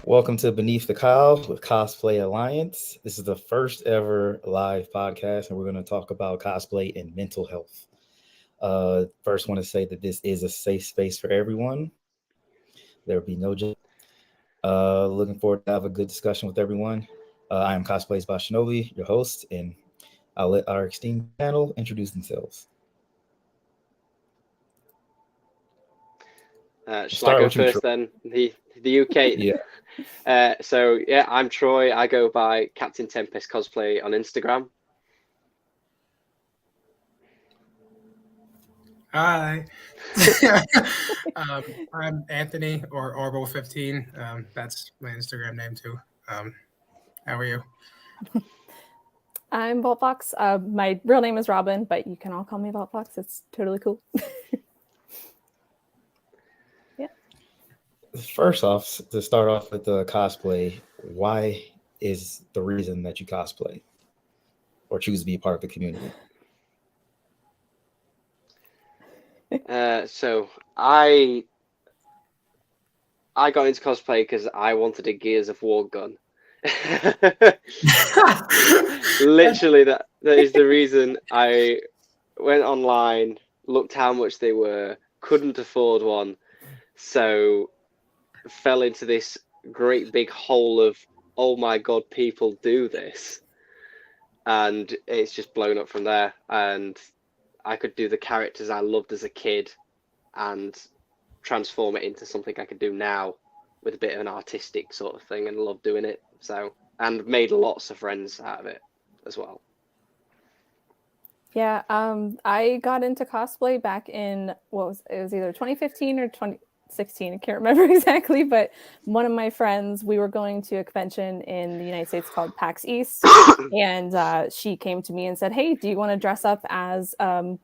Welcome to Beneath the Cowl with Cosplay Alliance. This is the first ever live podcast, and we're going to talk about cosplay and mental health. First, want to say that this is a safe space for everyone. There will be no judgment. Looking forward to have a good discussion with everyone. I am Cosplays by Shinobi, your host, and I'll let our esteemed panel introduce themselves. Shall I go first then? The UK. Yeah. I'm Troy. I go by Captain Tempest Cosplay on Instagram. Hi. I'm Anthony or Orbo15. That's my Instagram name too. How are you? I'm VaultFox. My real name is Robin, but you can all call me VaultFox. It's totally cool. First off, to start off with the cosplay, why is the reason that you cosplay or choose to be a part of the community? So I got into cosplay because I wanted a Gears of War gun. Literally, that is the reason. I went online, looked how much they were, couldn't afford one, so fell into this great big hole of, oh my god, people do this, and it's just blown up from there. And I could do the characters I loved as a kid and transform it into something I could do now with a bit of an artistic sort of thing, and love doing it. So, and made lots of friends out of it as well. Yeah, I got into cosplay back in, it was either 2015 or 2016. I can't remember exactly, but one of my friends, we were going to a convention in the United States called PAX East, and she came to me and said, hey, do you want to dress up as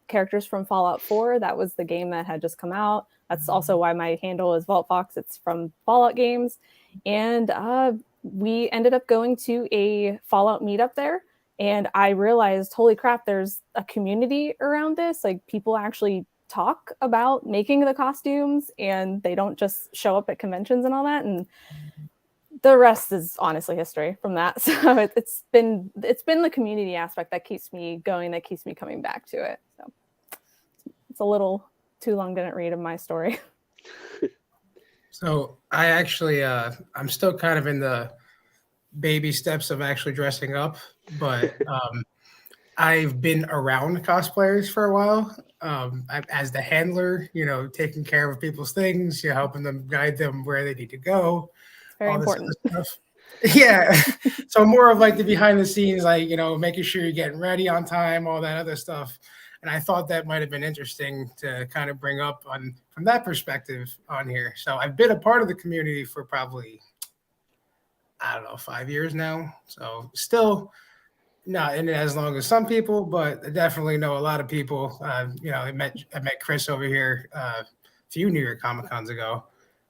characters from Fallout 4? That was the game that had just come out. That's also why my handle is VaultFox. It's from Fallout games. And we ended up going to a Fallout meetup there. And I realized, holy crap, there's a community around this. Like, people actually talk about making the costumes, and they don't just show up at conventions and all that. And the rest is honestly history from that. So it's been the community aspect that keeps me going, that keeps me coming back to it. So it's a little too long didn't read of my story. So I actually, I'm still kind of in the baby steps of actually dressing up, but I've been around cosplayers for a while. As the handler, taking care of people's things, helping them, guide them where they need to go. It's very important. Stuff. Yeah. So more of like the behind the scenes, like, making sure you're getting ready on time, all that other stuff. And I thought that might have been interesting to kind of bring up from that perspective on here. So I've been a part of the community for probably, 5 years now. So still not in it as long as some people, but I definitely know a lot of people. I met Chris over here a few New York Comic Cons ago,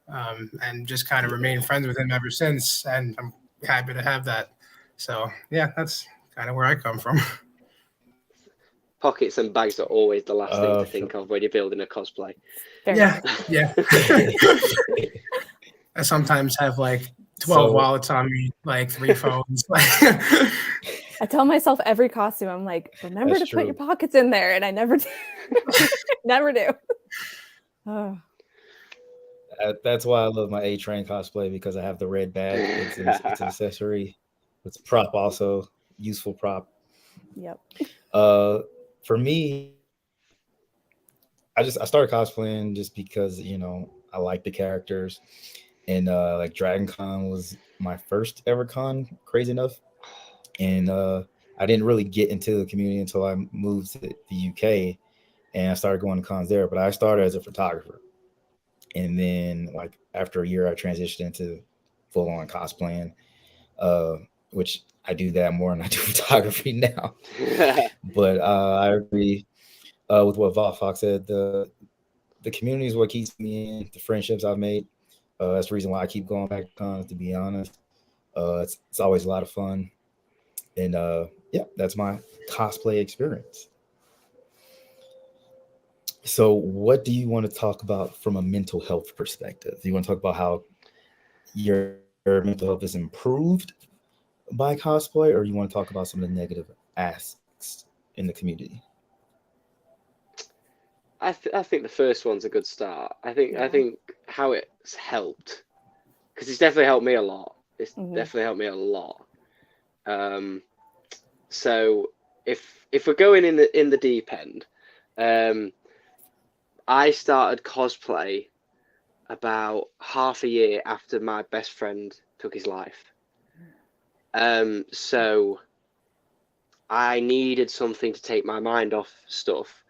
and just kind of remained friends with him ever since. And I'm happy to have that. So yeah, that's kind of where I come from. Pockets and bags are always the last thing to think of when you're building a cosplay. Yeah. I sometimes have like 12 wallets on me, like 3 phones. I tell myself every costume, I'm like, remember to put your pockets in there, and I never do. Never do. Oh. That's why I love my A-Train cosplay, because I have the red bag. It's an accessory. It's a prop also, useful prop. Yep. For me, I started cosplaying just because, I like the characters. And like Dragon Con was my first ever con, crazy enough. And I didn't really get into the community until I moved to the UK, and I started going to cons there. But I started as a photographer. And then like after a year, I transitioned into full-on cosplaying, which I do that more than I do photography now. But I agree with what VaultFox said. The community is what keeps me in, the friendships I've made. That's the reason why I keep going back to cons, to be honest. It's always a lot of fun. And that's my cosplay experience. So what do you want to talk about from a mental health perspective? Do you want to talk about how your mental health is improved by cosplay, or you want to talk about some of the negative aspects in the community? I think the first one's a good start. I think how it's helped, because it's definitely helped me a lot. It's definitely helped me a lot. So if we're going in the deep end, I started cosplay about half a year after my best friend took his life. So I needed something to take my mind off stuff.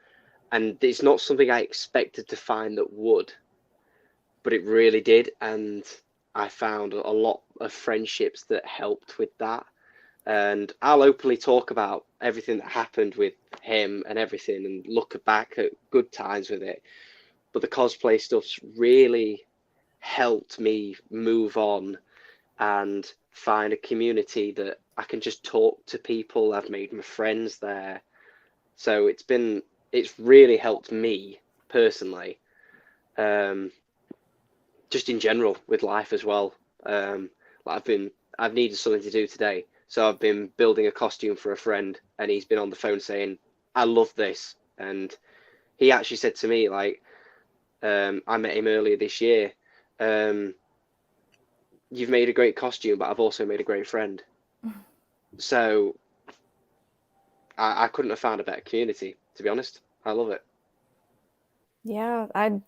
And it's not something I expected to find that would, but it really did. And I found a lot of friendships that helped with that. And I'll openly talk about everything that happened with him and everything and look back at good times with it. But the cosplay stuff's really helped me move on and find a community that I can just talk to people. I've made my friends there. So it's really helped me personally, just in general with life as well. I've needed something to do today, so I've been building a costume for a friend, and he's been on the phone saying, "I love this," and he actually said to me, like, I met him earlier this year. You've made a great costume, but I've also made a great friend. So I couldn't have found a better community, to be honest. I love it. Yeah, I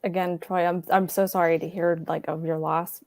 again, Troy, I'm so sorry to hear like of your loss.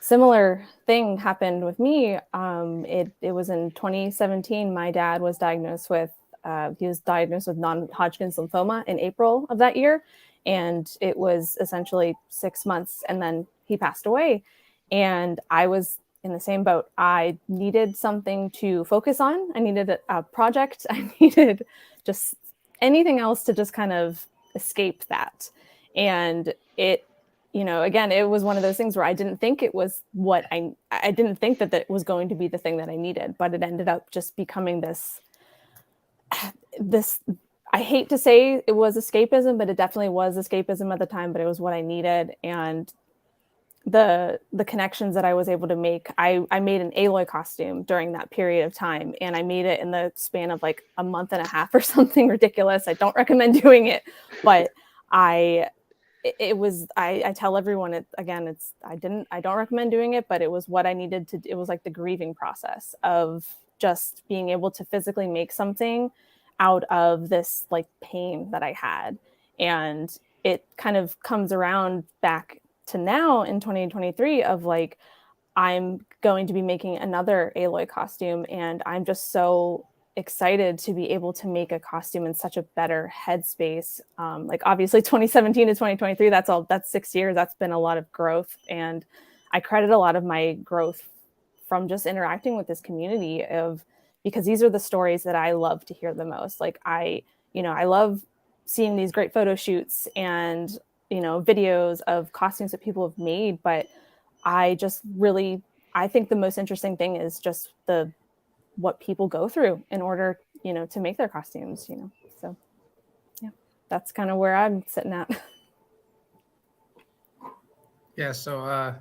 Similar thing happened with me. It was in 2017. My dad was diagnosed with non-Hodgkin's lymphoma in April of that year, and it was essentially 6 months, and then he passed away. And I was in the same boat. I needed something to focus on. I needed a project. I needed just anything else to just kind of escape that. And it, again, it was one of those things where I didn't think it was what I didn't think that was going to be the thing that I needed, but it ended up just becoming this, I hate to say it was escapism, but it definitely was escapism at the time, but it was what I needed. And the connections that I was able to make, I made an Aloy costume during that period of time, and I made it in the span of like a month and a half or something ridiculous. I don't recommend doing it, but I tell everyone I don't recommend doing it, but it was what I needed to. It was like the grieving process of just being able to physically make something out of this like pain that I had. And it kind of comes around back to now in 2023 of like, I'm going to be making another Aloy costume, and I'm just so excited to be able to make a costume in such a better headspace. Like obviously 2017 to 2023, that's 6 years. That's been a lot of growth. And I credit a lot of my growth from just interacting with this community because these are the stories that I love to hear the most. Like I love seeing these great photo shoots and, videos of costumes that people have made, but I think the most interesting thing is just what people go through in order, to make their costumes, So yeah, that's kind of where I'm sitting at. Yeah. So,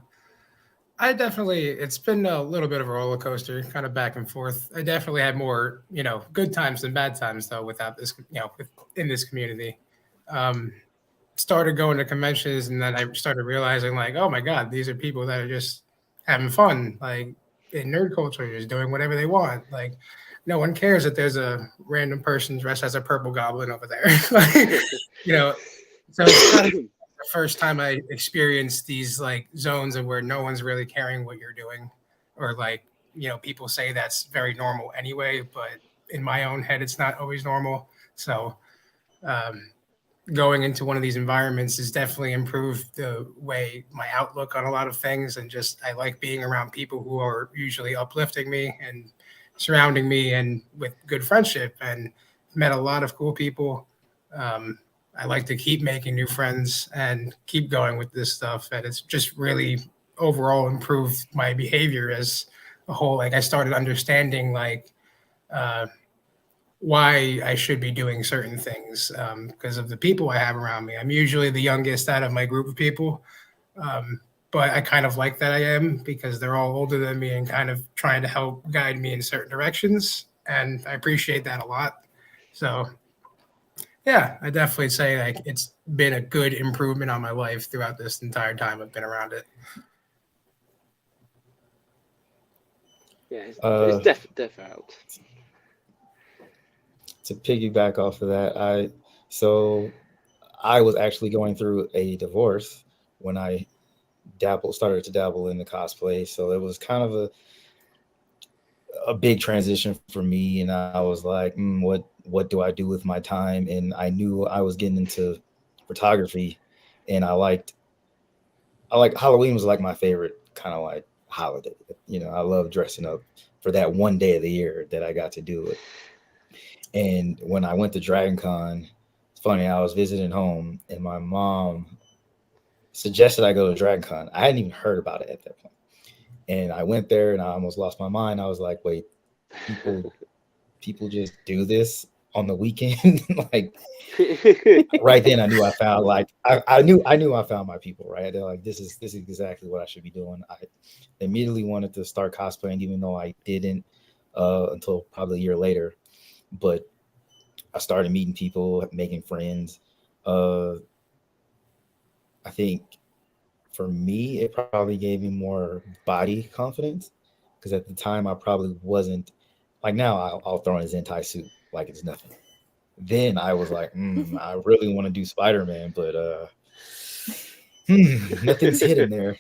it's been a little bit of a roller coaster, kind of back and forth. I definitely had more, good times than bad times though, without this, in this community. Started going to conventions, and then I started realizing like, oh my God, these are people that are just having fun, like in nerd culture, just doing whatever they want. Like no one cares that there's a random person dressed as a purple goblin over there. Like, so it's kind of the first time I experienced these like zones of where no one's really caring what you're doing, or like, people say that's very normal anyway, but in my own head, it's not always normal. So, going into one of these environments has definitely improved the way my outlook on a lot of things. And just, I like being around people who are usually uplifting me and surrounding me and with good friendship, and met a lot of cool people. I like to keep making new friends and keep going with this stuff. And it's just really overall improved my behavior as a whole. Like I started understanding like, why I should be doing certain things because of the people I have around me. I'm usually the youngest out of my group of people. but I kind of like that I am because they're all older than me and kind of trying to help guide me in certain directions. And I appreciate that a lot. So yeah, I definitely say like it's been a good improvement on my life throughout this entire time I've been around it. Yeah, it's definitely helped. To piggyback off of that, I was actually going through a divorce when I started to dabble in the cosplay. So it was kind of a big transition for me, and I was like, what do I do with my time? And I knew I was getting into photography, and I like Halloween was like my favorite kind of like holiday. I love dressing up for that one day of the year that I got to do it. And when I went to Dragon Con, it's funny, I was visiting home and my mom suggested I go to Dragon Con. I hadn't even heard about it at that point. And I went there and I almost lost my mind. I was like, wait, people just do this on the weekend? Like right then I knew I found I knew I found my people, right? They're like, this is exactly what I should be doing. I immediately wanted to start cosplaying, even though I didn't until probably a year later. But I started meeting people, making friends. I think for me, it probably gave me more body confidence because at the time I probably wasn't like now. I'll throw in a Zentai suit like it's nothing. Then I was like, I really want to do Spider-Man, but nothing's hidden there.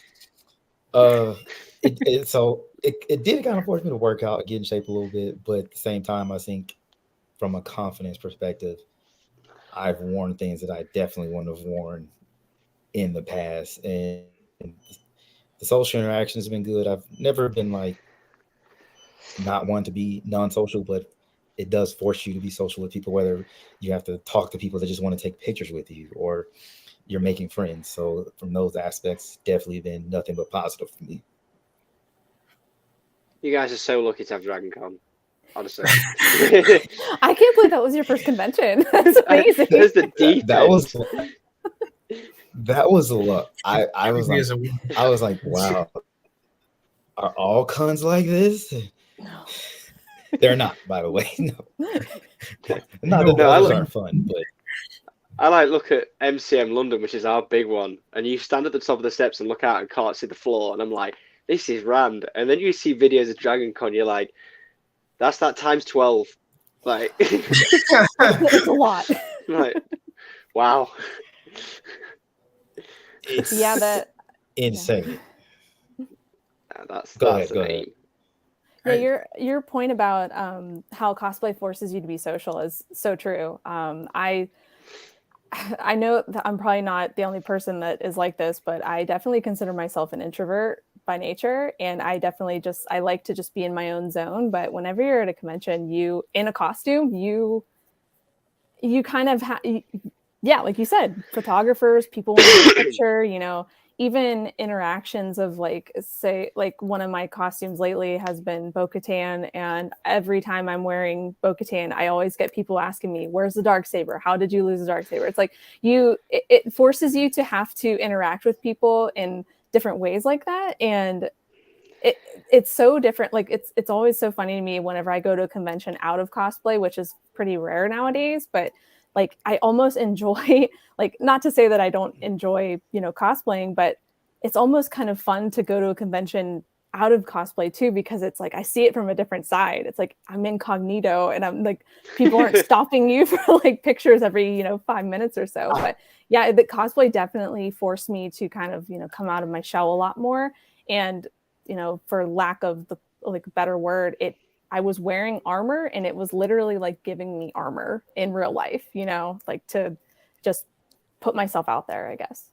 It did kind of force me to work out, get in shape a little bit, but at the same time, I think from a confidence perspective, I've worn things that I definitely wouldn't have worn in the past, and the social interaction has been good. I've never been like not one to be non-social, but it does force you to be social with people, whether you have to talk to people that just want to take pictures with you or you're making friends. So from those aspects, definitely been nothing but positive for me. You guys are so lucky to have Dragon Con. Honestly. I can't believe that was your first convention. That's amazing. There's the deep that was a lot. I was like, wow. Are all cons like this? No. They're not, by the way. No, those aren't fun, but I look at MCM London, which is our big one, and you stand at the top of the steps and look out and can't see the floor, and I'm like, this is rand. And then you see videos of Dragon Con, you're like, that's that times 12. Like it's a lot. Like, wow. It's Yeah, insane. Go ahead. Yeah, your point about how cosplay forces you to be social is so true. I know that I'm probably not the only person that is like this, but I definitely consider myself an introvert by nature, and I definitely I like to just be in my own zone. But whenever you're at a convention, you in a costume, you kind of like you said, photographers, people want to take a picture, even interactions of like, say, like one of my costumes lately has been Bo-Katan, and every time I'm wearing Bo-Katan, I always get people asking me, where's the Darksaber? How did you lose the Darksaber? It's like it forces you to have to interact with people in different ways like that. And it's so different. Like it's always so funny to me whenever I go to a convention out of cosplay, which is pretty rare nowadays, but like I almost enjoy, like, not to say that I don't enjoy, cosplaying, but it's almost kind of fun to go to a convention out of cosplay too, because it's like I see it from a different side. It's like I'm incognito and I'm like, people aren't stopping you for like pictures every 5 minutes or so. But yeah, the cosplay definitely forced me to kind of come out of my shell a lot more. And for lack of the better word, I was wearing armor, and it was literally like giving me armor in real life, like to just put myself out there, I guess.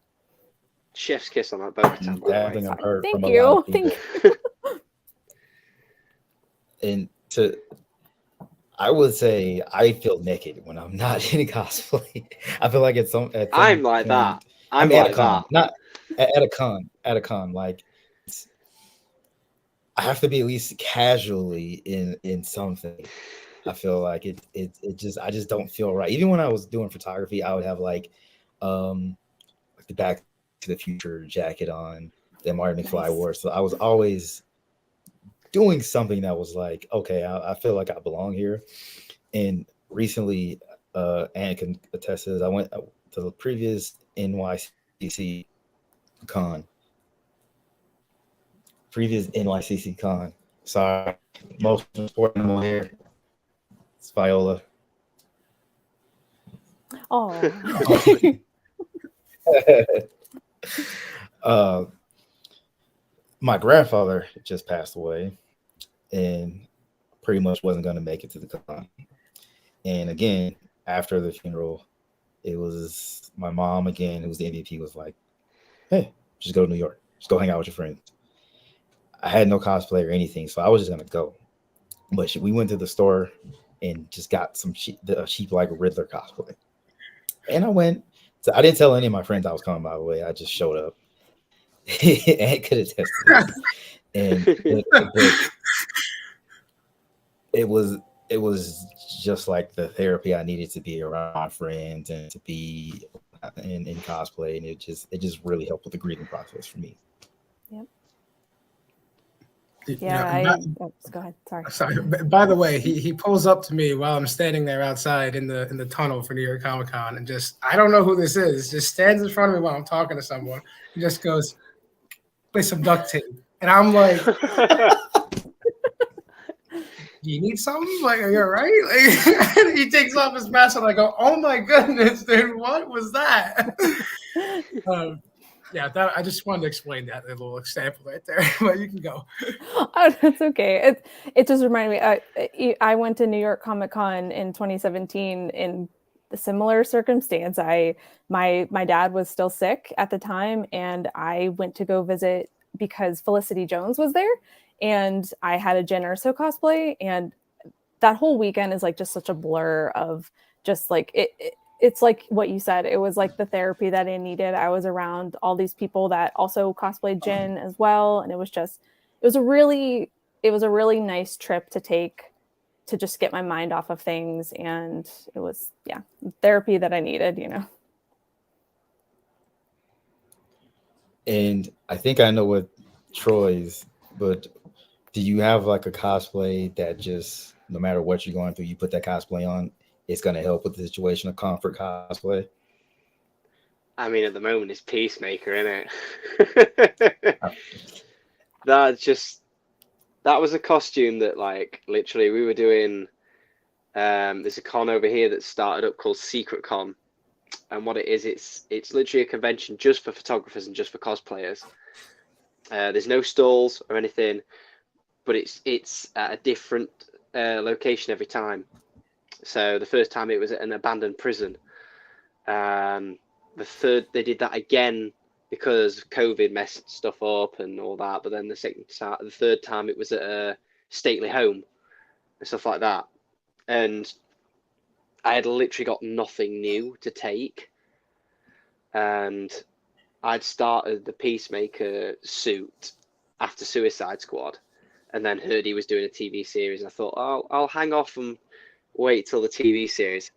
Chef's kiss on that Bo-Katan, by the way. I've heard Thank from a you. lot of people. And I would say I feel naked when I'm not in cosplay. I feel like at some I'm like point, that. I'm like at a con, not at a con. At a con, like I have to be at least casually in something. I feel like I just don't feel right. Even when I was doing photography, I would have like the Back to the Future jacket on, that Marty McFly Nice. wore. So I was always doing something that was like, okay, I feel like I belong here. And recently, Anne can attest to this. I went to the previous NYCC con. Previous NYCC con. Sorry, most important animal here. It's Viola. Oh. uh, my grandfather just passed away, and pretty much wasn't going to make it to the con. And again, after the funeral, it was my mom again, who was the MVP, was like, "Hey, just go to New York. Just go hang out with your friends." I had no cosplay or anything, so I was just gonna go. But we went to the store and just got some cheap like Riddler cosplay. And I went. So I didn't tell any of my friends I was coming. By the way, I just showed up. And could attest to this. And but it was just like the therapy I needed to be around my friends and to be in cosplay, and it just really helped with the grieving process for me. Yep. Yeah, go ahead. Sorry. Sorry. By the way, he pulls up to me while I'm standing there outside in the tunnel for New York Comic Con, and just, I don't know who this is, just stands in front of me while I'm talking to someone. He just goes, "Play some duct tape," and I'm like, "Do you need something? Like, are you all right?" Like, he takes off his mask, and I go, "Oh my goodness, dude, what was that?" Yeah, I just wanted to explain that little example right there, but you can go. Oh, that's okay. It just reminded me. I went to New York Comic Con in 2017 in a similar circumstance. My dad was still sick at the time, and I went to go visit because Felicity Jones was there, and I had a Jen Erso cosplay, and that whole weekend is like just such a blur of just like it's like what you said. It was like the therapy that I needed. I was around all these people that also cosplayed Jin as well. And it was a really nice trip to take to just get my mind off of things. And it was, therapy that I needed, And I think I know what Troy's, but do you have like a cosplay that just, no matter what you're going through, you put that cosplay on, it's going to help with the situation, of comfort cosplay? I mean, at the moment, it's Peacemaker, isn't it? That was a costume that, like, literally we were doing. There's a con over here that started up called Secret Con, and what it is, it's literally a convention just for photographers and just for cosplayers. There's no stalls or anything, but it's at a different location every time. So the first time it was at an abandoned prison. The third, they did that again because COVID messed stuff up and all that. But then the third time it was at a stately home and stuff like that. And I had literally got nothing new to take. And I'd started the Peacemaker suit after Suicide Squad, and then heard he was doing a TV series. I thought, oh, I'll hang off and wait till the TV series.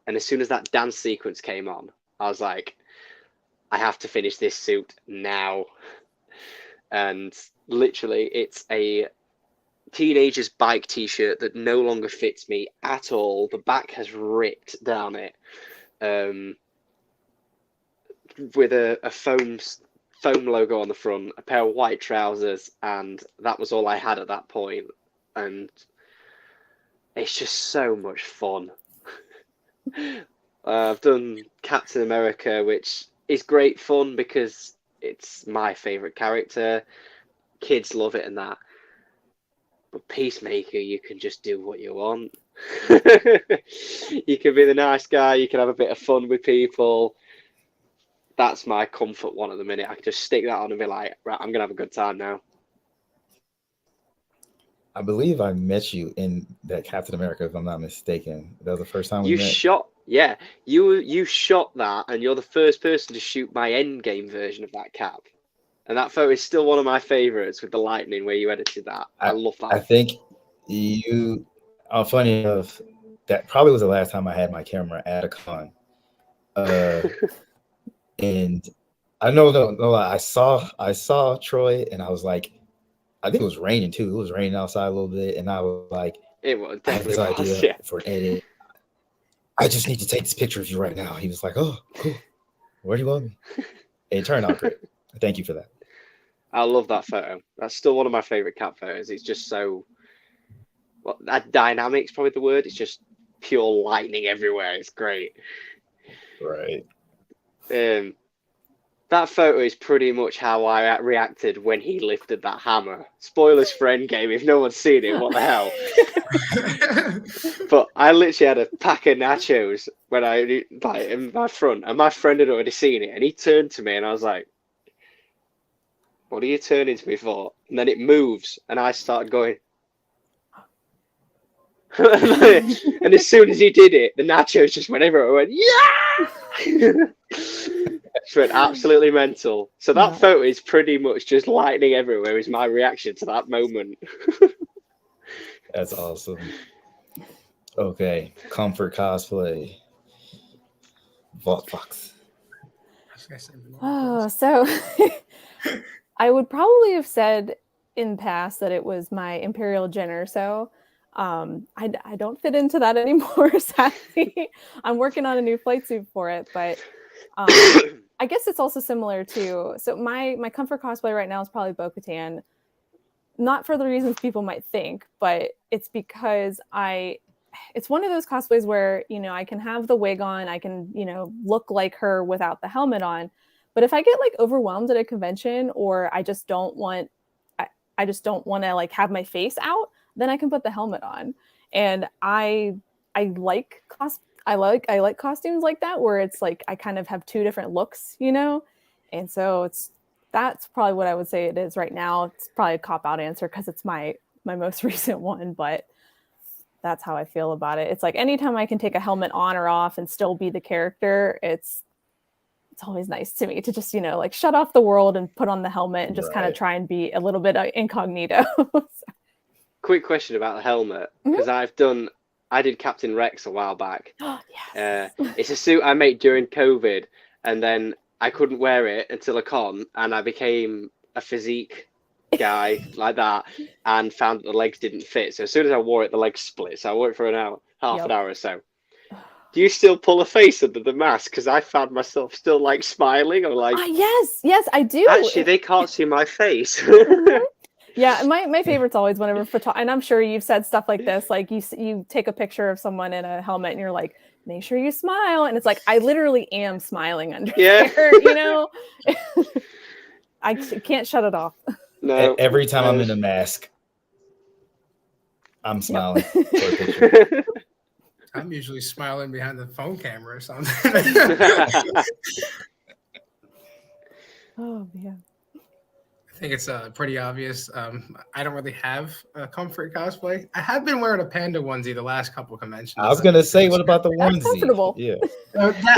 And as soon as that dance sequence came on, I was like, I have to finish this suit now. And literally, it's a teenager's bike t-shirt that no longer fits me at all. The back has ripped down it, with a foam logo on the front, a pair of white trousers, and that was all I had at that point. And it's just so much fun. I've done Captain America, which is great fun because it's my favorite character. Kids love it and that. But Peacemaker, you can just do what you want. You can be the nice guy. You can have a bit of fun with people. That's my comfort one at the minute. I can just stick that on and be like, right, I'm going to have a good time now. I believe I met you in that Captain America, if I'm not mistaken. That was the first time we met. You shot that, and you're the first person to shoot my Endgame version of that cap. And that photo is still one of my favorites with the lightning where you edited that. I love that. I think you, funny enough, that probably was the last time I had my camera at a con. And I know, no, I saw Troy, and I was like, I think it was raining too. It was raining outside a little bit, and I was like, It was I have this definitely idea was, yeah. for an edit. I just need to take this picture of you right now. He was like, oh, cool. Where do you want me? And it turned out great. Thank you for that. I love that photo. That's still one of my favorite cat photos. It's just so, well, that dynamic's probably the word. It's just pure lightning everywhere. It's great. Right. That photo is pretty much how I reacted when he lifted that hammer. Spoilers for Endgame if no one's seen it. What the hell? But I literally had a pack of nachos when I like in my front, and my friend had already seen it, and he turned to me, and I was like, "What are you turning to me for?" And then it moves, and I started going. And as soon as he did it, the nachos just went everywhere. I went, yeah! Just went absolutely mental. So that photo is pretty much just lightning everywhere is my reaction to that moment. That's awesome. Okay, comfort cosplay. Vault Fox. Oh, so I would probably have said in the past that it was my Imperial Jin or so. I don't fit into that anymore, sadly. I'm working on a new flight suit for it, but I guess it's also similar to, so my comfort cosplay right now is probably Bo-Katan, not for the reasons people might think, but it's because it's one of those cosplays where, you know, I can have the wig on, I can, you know, look like her without the helmet on, but if I get like overwhelmed at a convention, or I just don't want to like have my face out, then I can put the helmet on. And I like costumes like that, where it's like I kind of have two different looks, you know? And so that's probably what I would say it is right now. It's probably a cop-out answer because it's my most recent one, but that's how I feel about it. It's like anytime I can take a helmet on or off and still be the character, it's always nice to me to just, you know, like shut off the world and put on the helmet and just kind of try and be a little bit incognito. Quick question about the helmet, because I did Captain Rex a while back. Yes. It's a suit I made during COVID, and then I couldn't wear it until a con, and I became a physique guy like that, and found that the legs didn't fit. So as soon as I wore it, the legs split. So I wore it for an hour, half an hour or so. Do you still pull a face under the mask? Because I found myself still like smiling. I'm like, yes, I do. Actually, they can't see my face. Yeah, my favorite's always whenever and I'm sure you've said stuff like this, like you take a picture of someone in a helmet and you're like, make sure you smile, and it's like I literally am smiling under there, you know. I can't shut it off. No, every time I'm in a mask, I'm smiling for a picture. I'm usually smiling behind the phone camera or something. Oh man. I think it's pretty obvious. I don't really have a comfort cosplay. I have been wearing a panda onesie the last couple of conventions. I was gonna say, what about the onesie? That's comfortable. Yeah.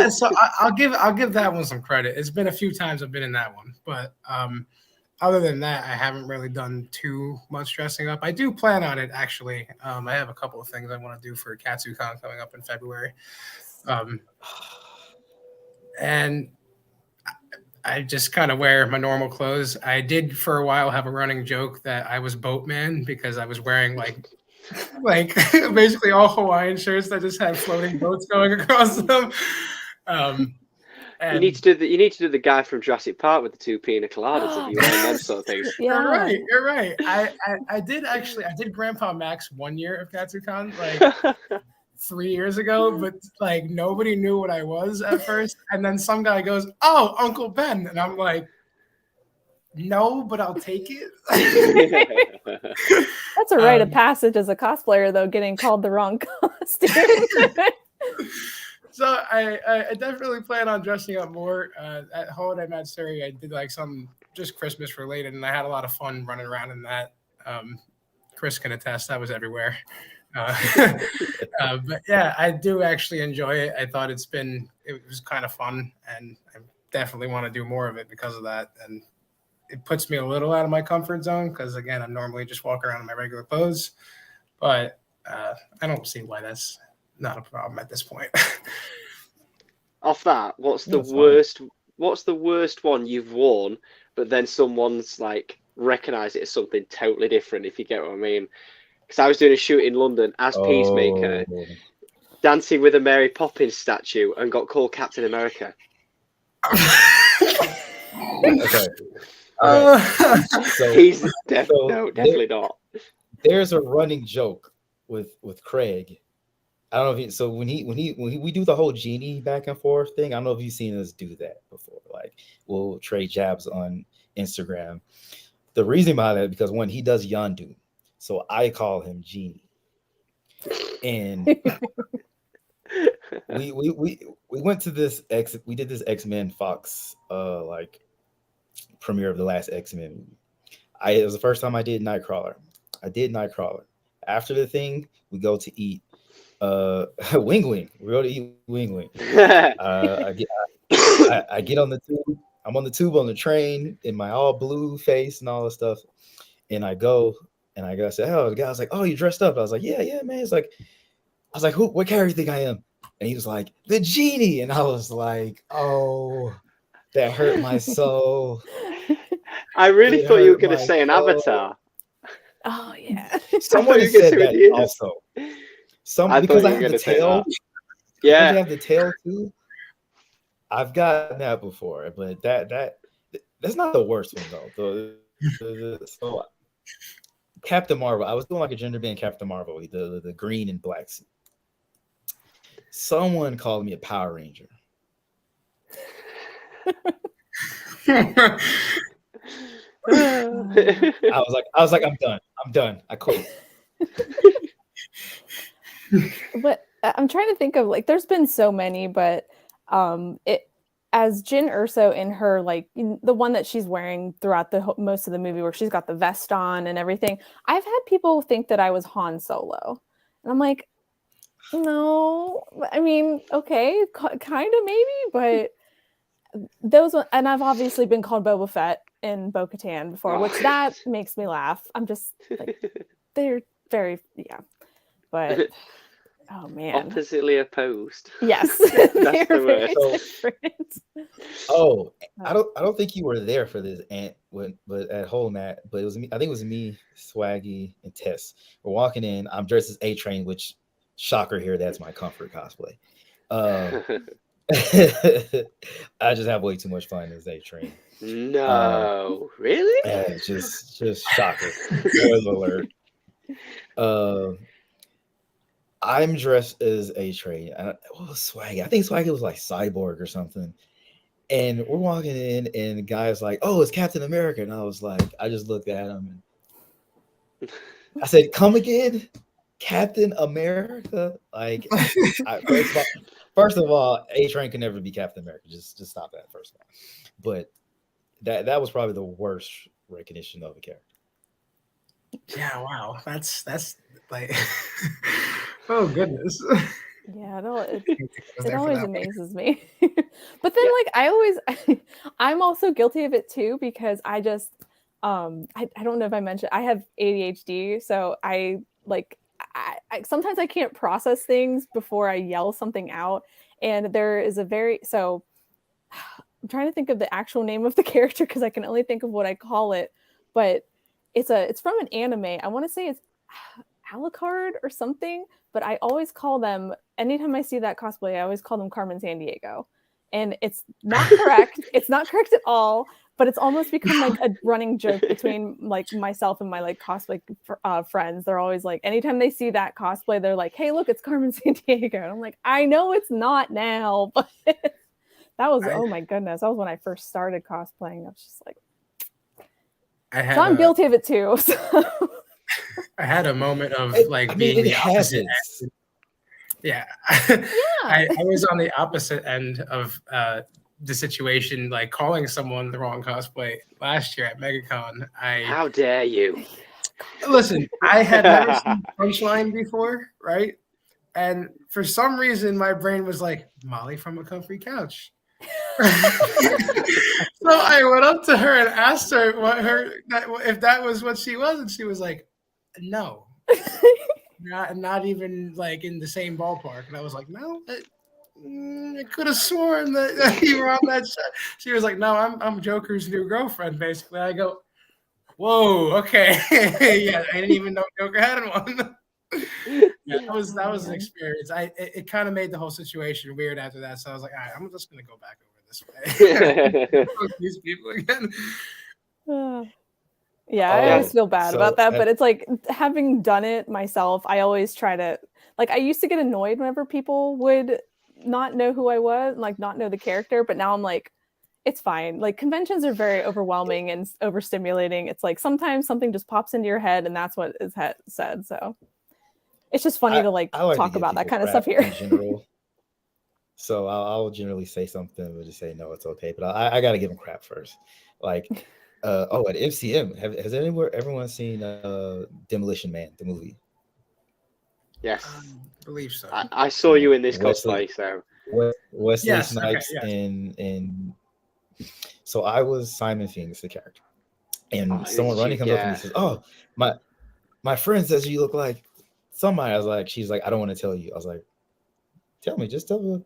So I'll give that one some credit. It's been a few times I've been in that one, but other than that, I haven't really done too much dressing up. I do plan on it actually. I have a couple of things I want to do for KatsuCon coming up in February, and I just kind of wear my normal clothes. I did for a while have a running joke that I was Boatman because I was wearing like basically all Hawaiian shirts that just had floating boats going across them. You need to do the guy from Jurassic Park with the two pina coladas if you want them sort of things. Yeah. You're right. I did Grandpa Max 1 year of KatsuCon, like 3 years ago, but like nobody knew what I was at first. And then some guy goes, "Oh, Uncle Ben." And I'm like, "No, but I'll take it." That's a rite of passage as a cosplayer, though, getting called the wrong costume. So I definitely plan on dressing up more. At Holiday Mad Surrey, I did like some just Christmas related, and I had a lot of fun running around in that. Chris can attest, I was everywhere. But yeah, I do actually enjoy it. I thought it was kind of fun, and I definitely want to do more of it because of that. And it puts me a little out of my comfort zone because, again, I'm normally just walking around in my regular clothes. But I don't see why that's not a problem at this point. Off that, what's the worst what's the worst one you've worn, but then someone's like recognized it as something totally different, if you get what I mean? Because I was doing a shoot in London as Peacemaker, Oh, dancing with a Mary Poppins statue, and got called Captain America. okay. So, He's so no, definitely not. there's a running joke with Craig. I don't know if he, so when we do the whole genie back and forth thing. I don't know if you've seen us do that before. Like we'll trade jabs on Instagram. The reason behind that because when he does Yondu, so I call him Genie, and we went to this we did this X-Men Fox like premiere of the last X-Men movie. It was the first time I did Nightcrawler. I did Nightcrawler. After the thing, we go to eat Wing Wing. We go to eat Wing Wing. I get on the tube. I'm on the tube on the train in my all blue face and all this stuff. And I go and I said, oh, the guy was like, oh, you dressed up. I was like, yeah, man. It's like, I was like, what character do you think I am? And he was like, the Genie. And I was like, oh, that hurt my soul. I really thought you were going to say an Avatar. Oh yeah. Someone has said that also. Because I have the tail. Yeah, I have the tail too. I've gotten that before, but that's not the worst one though. So Captain Marvel. I was doing like a gender band Captain Marvel, the green and black suit. Someone called me a Power Ranger. I was like, I'm done. I quit. But I'm trying to think of like, there's been so many, but it as Jyn Erso in her like the one that she's wearing throughout most of the movie, where she's got the vest on and everything. I've had people think that I was Han Solo, and I'm like, no, I mean, okay, kind of maybe, but those, and I've obviously been called Boba Fett in Bo-Katan before, which that makes me laugh. I'm just like, they're very, yeah, but oh man, oppositely opposed. Yes, That's they're the very worst. different. Oh, I don't think you were there for this, but at whole Nat, but it was me. I think it was me, Swaggy, and Tess. We're walking in. I'm dressed as A-Train, which shocker here, that's my comfort cosplay. I just have way too much fun as A-Train. No, really? Yeah, just shocker. Spoiler alert. I'm dressed as A-Train. What was Swaggy? I think Swaggy was like Cyborg or something. And we're walking in, and the guy's like, "Oh, it's Captain America." And I was like, I just looked at him and I said, "Come again, Captain America?" Like, first of all, A-Train can never be Captain America. Just stop that first of all. But that was probably the worst recognition of a character. Yeah, wow, that's like, oh goodness. Yeah, no, it always amazes me. But then, like, I'm also guilty of it too, because I just, I don't know if I mentioned, I have ADHD, so I sometimes I can't process things before I yell something out. And there is so I'm trying to think of the actual name of the character because I can only think of what I call it, but it's from an anime. I want to say it's Alucard or something, but I always call them, anytime I see that cosplay, I always call them Carmen Sandiego. And it's not correct. It's not correct at all, but it's almost become like a running joke between like myself and my like cosplay friends. They're always like, anytime they see that cosplay, they're like, "Hey, look, it's Carmen Sandiego." And I'm like, I know it's not now, but that was, oh my goodness. That was when I first started cosplaying. I was just like, so I'm guilty of it too. So. I had a moment of being the opposite end. Yeah. I was on the opposite end of the situation, like calling someone the wrong cosplay last year at MegaCon. How dare you? Listen, I had never seen Punchline before, right? And for some reason, my brain was like, Molly from a comfy couch. So I went up to her and asked her if that was what she was, and she was like, "No, not even like in the same ballpark." And I was like, "No, I could have sworn that you were on that show. She was like, no, I'm Joker's new girlfriend, basically. I go, whoa, okay. Yeah, I didn't even know Joker had one. Yeah, that was an experience. It kind of made the whole situation weird after that. So I was like, all right, I'm just gonna go back over this way. These people again. Yeah, I always feel bad about that, but it's like having done it myself, I always try to like I used to get annoyed whenever people would not know who I was, like not know the character, but now I'm like, it's fine. Like conventions are very overwhelming and overstimulating. It's like sometimes something just pops into your head and that's what is said. So it's just funny to like talk about that kind of stuff here. In general. So I'll generally say something, but just say no, it's okay. But I gotta give them crap first. Like, at MCM, has everyone seen Demolition Man, the movie? Yes, I believe so. I saw you in this cosplay, so Wesley Snipes and so I was Simon Phoenix, the character, and someone running comes up to me and says, "Oh, my friend says you look like somebody." I was like, she's like, "I don't want to tell you." I was like, "Tell me, just tell me."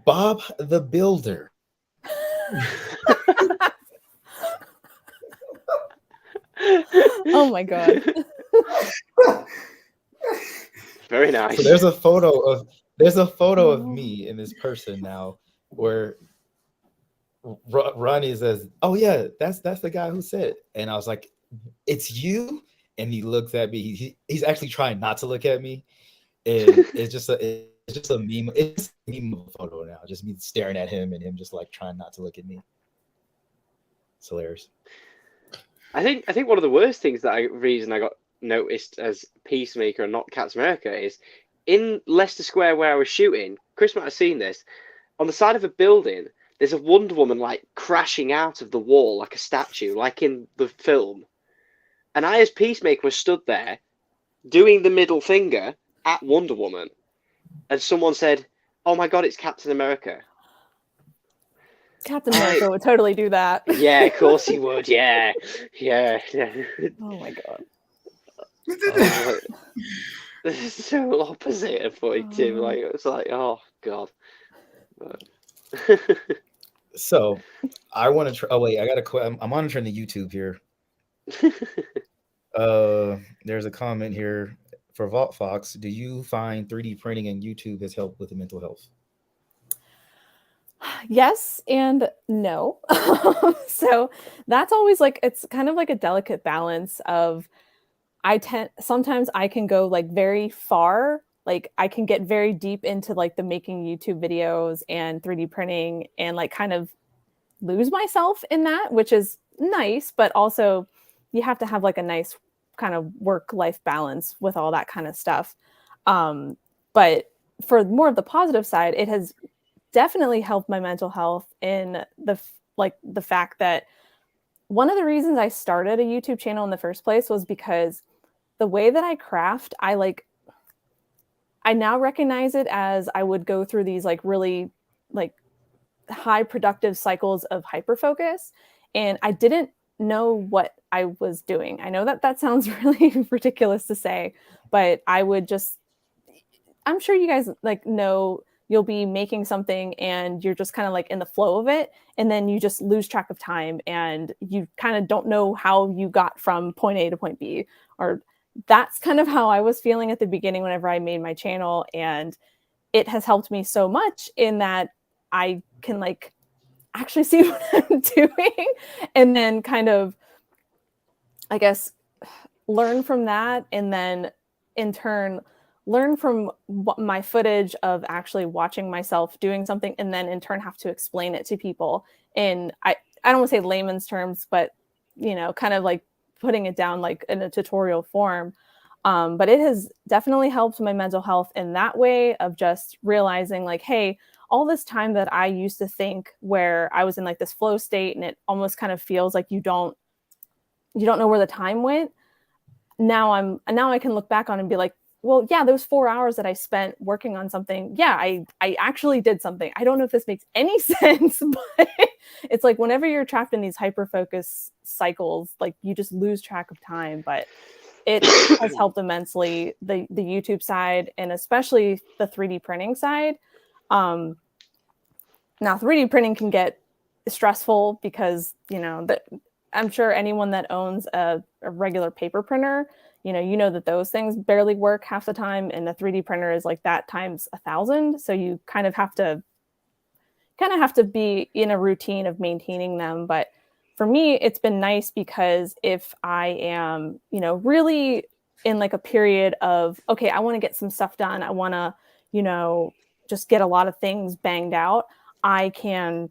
Bob the Builder. Oh my god. Very nice. So there's a photo of me and this person now where Ronnie says, "Oh yeah, that's the guy who said it." And I was like, "It's you?" And he looks at me. He's actually trying not to look at me. And it's just a meme. It's a meme photo now. Just me staring at him and him just like trying not to look at me. It's hilarious. I think one of the worst things reason I got noticed as Peacemaker and not Captain America is in Leicester Square where I was shooting. Chris might have seen this. On the side of a building, there's a Wonder Woman like crashing out of the wall like a statue, like in the film. And I, as Peacemaker, was stood there doing the middle finger at Wonder Woman. And someone said, "Oh my god, it's Captain America." Captain America would totally do that. Yeah, of course he would. Yeah. Oh my god. This is so opposite of what he did. Like it's like, oh god. So I want to try. Oh wait, I got to. I'm monitoring the YouTube here. There's a comment here for Vault Fox. Do you find 3D printing and YouTube has helped with the mental health? Yes and no. So that's always like, it's kind of like a delicate balance of sometimes I can go like very far, like I can get very deep into like the making YouTube videos and 3D printing and like kind of lose myself in that, which is nice, but also you have to have like a nice kind of work-life balance with all that kind of stuff. But for more of the positive side, it has definitely helped my mental health in the fact that one of the reasons I started a YouTube channel in the first place was because the way that I craft, I now recognize it as I would go through these like really like high productive cycles of hyperfocus, and I didn't know what I was doing. I know that sounds really ridiculous to say, but I would just, I'm sure you guys like know you'll be making something and you're just kind of like in the flow of it, and then you just lose track of time and you kind of don't know how you got from point A to point B. Or that's kind of how I was feeling at the beginning whenever I made my channel, and it has helped me so much in that I can like actually see what I'm doing and then kind of, I guess, learn from that, and then in turn learn from my footage of actually watching myself doing something, and then in turn have to explain it to people in, I don't want to say layman's terms, but you know, kind of like putting it down like in a tutorial form. But it has definitely helped my mental health in that way of just realizing like, hey, all this time that I used to think where I was in like this flow state and it almost kind of feels like you don't know where the time went. Now I can look back on and be like, well, yeah, those 4 hours that I spent working on something, yeah, I actually did something. I don't know if this makes any sense, but it's like whenever you're trapped in these hyper-focus cycles, like you just lose track of time. But it has helped immensely, the YouTube side, and especially the 3D printing side. Now 3D printing can get stressful because, I'm sure anyone that owns a regular paper printer, you know that those things barely work half the time, and a 3D printer is like that times 1,000. So you kind of have to be in a routine of maintaining them. But for me, it's been nice because if I am, really in like a period of, okay, I want to get some stuff done, I want to, just get a lot of things banged out, I can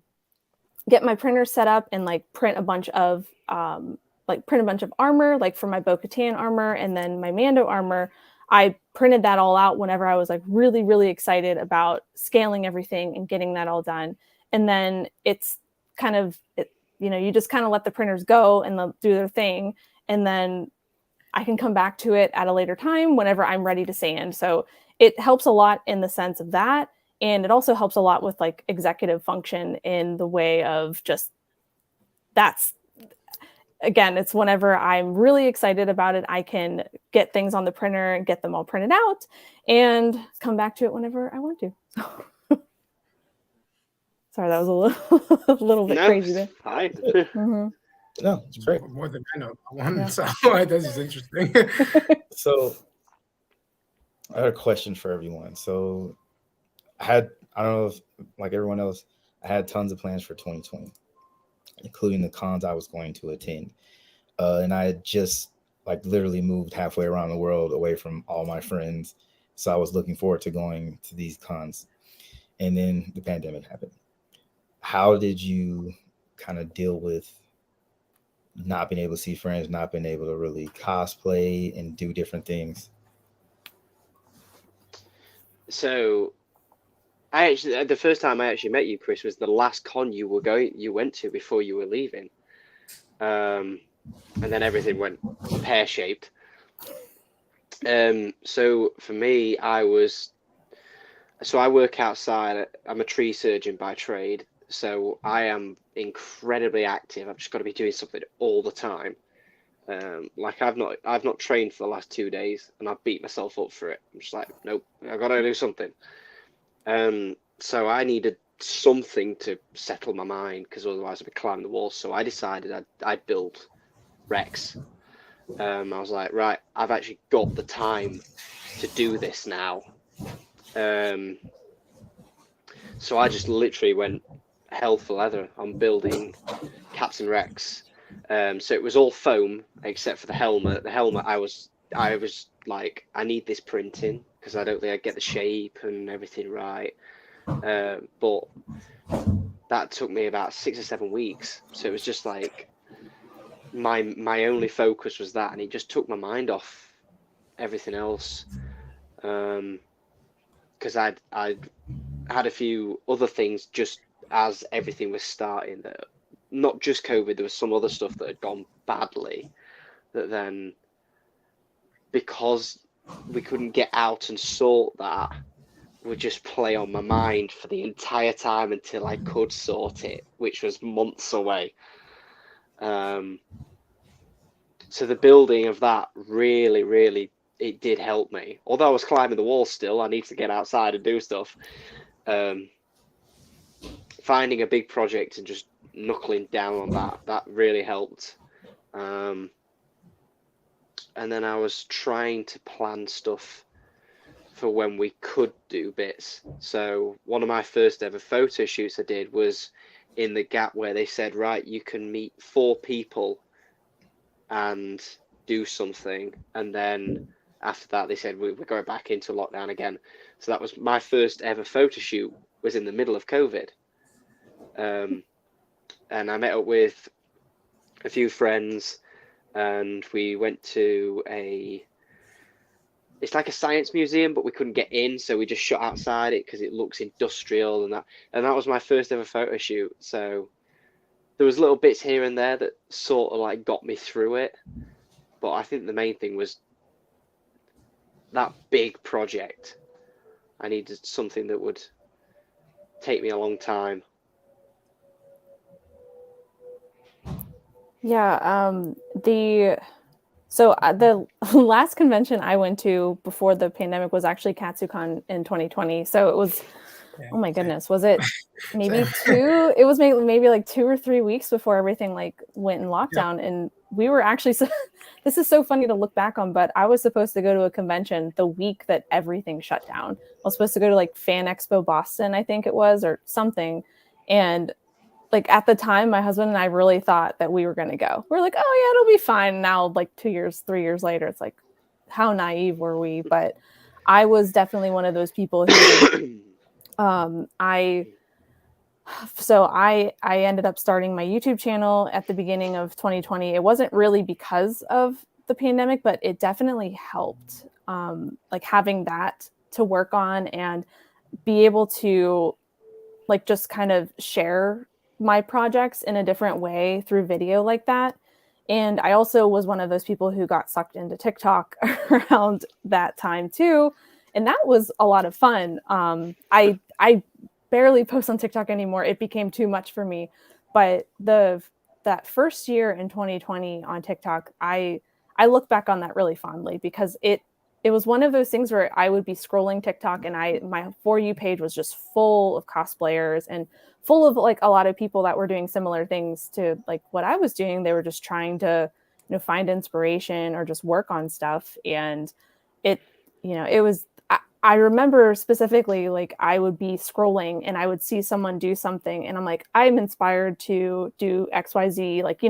get my printer set up and like print a bunch of armor, like for my Bo-Katan armor and then my Mando armor. I printed that all out whenever I was like really, really excited about scaling everything and getting that all done. And then it's kind of, you just kind of let the printers go and they'll do their thing. And then I can come back to it at a later time whenever I'm ready to sand. So it helps a lot in the sense of that. And it also helps a lot with like executive function in the way of just again, it's whenever I'm really excited about it, I can get things on the printer and get them all printed out and come back to it whenever I want to. Sorry, that was a little bit crazy there. Fine. Mm-hmm. No, it's great. More than I know. One, Yeah. so this is interesting. So I had a question for everyone. So I don't know if like everyone else, I had tons of plans for 2020, including the cons I was going to attend. And I had just like literally moved halfway around the world away from all my friends. So I was looking forward to going to these cons. And then the pandemic happened. How did you kind of deal with not being able to see friends, not being able to really cosplay and do different things? So the first time I actually met you, Chris, was the last con you went to before you were leaving. And then everything went pear-shaped. So for me, I work outside. I'm a tree surgeon by trade, so I am incredibly active. I've just got to be doing something all the time. Like I've not trained for the last 2 days, and I've beat myself up for it. I'm just like, nope, I've got to do something. So I needed something to settle my mind because otherwise I'd be climbing the walls. So I decided I'd build Rex. I was like, right, I've actually got the time to do this now. So I just literally went hell for leather on building Captain Rex. So it was all foam except for the helmet. The helmet, I was like, I need this printing because I don't think I get the shape and everything right. But that took me about 6 or 7 weeks. So it was just like my only focus was that, and it just took my mind off everything else. Because I'd had a few other things just as everything was starting, that not just COVID, there was some other stuff that had gone badly, that then because we couldn't get out and sort that, would just play on my mind for the entire time until I could sort it, which was months away. So the building of that really, it did help me. Although I was climbing the wall still, I need to get outside and do stuff. Finding a big project and just knuckling down on that really helped. And then I was trying to plan stuff for when we could do bits. So one of my first ever photo shoots I did was in the gap where they said, right, you can meet 4 people and do something. And then after that, they said, we're going back into lockdown again. So that was my first ever photo shoot, was in the middle of COVID. And I met up with a few friends and we went to it's like a science museum, but we couldn't get in, so we just shot outside it because it looks industrial, and that was my first ever photo shoot. So there was little bits here and there that sort of like got me through it, but I think the main thing was that big project. I needed something that would take me a long time. Yeah, the last convention I went to before the pandemic was actually KatsuCon in 2020. So it was Yeah. Oh my goodness, was it maybe two? It was maybe like 2 or 3 weeks before everything like went in lockdown, and we were actually. This is so funny to look back on, but I was supposed to go to a convention the week that everything shut down. I was supposed to go to like Fan Expo Boston, I think it was, or something, and like at the time, my husband and I really thought that we were going to go. We're like, oh yeah, it'll be fine. Now, like 2 years, 3 years later, it's like, how naive were we? But I was definitely one of those people who. I ended up starting my YouTube channel at the beginning of 2020. It wasn't really because of the pandemic, but it definitely helped. Like having that to work on and be able to like just kind of share my projects in a different way through video like that. And I also was one of those people who got sucked into TikTok around that time too. And that was a lot of fun. I barely post on TikTok anymore. It became too much for me. But that first year in 2020 on TikTok, I look back on that really fondly because it was one of those things where I would be scrolling TikTok and my For You page was just full of cosplayers and full of like a lot of people that were doing similar things to like what I was doing. They were just trying to, find inspiration or just work on stuff. And it was, I remember specifically, like I would be scrolling and I would see someone do something and I'm like, I'm inspired to do XYZ. Like,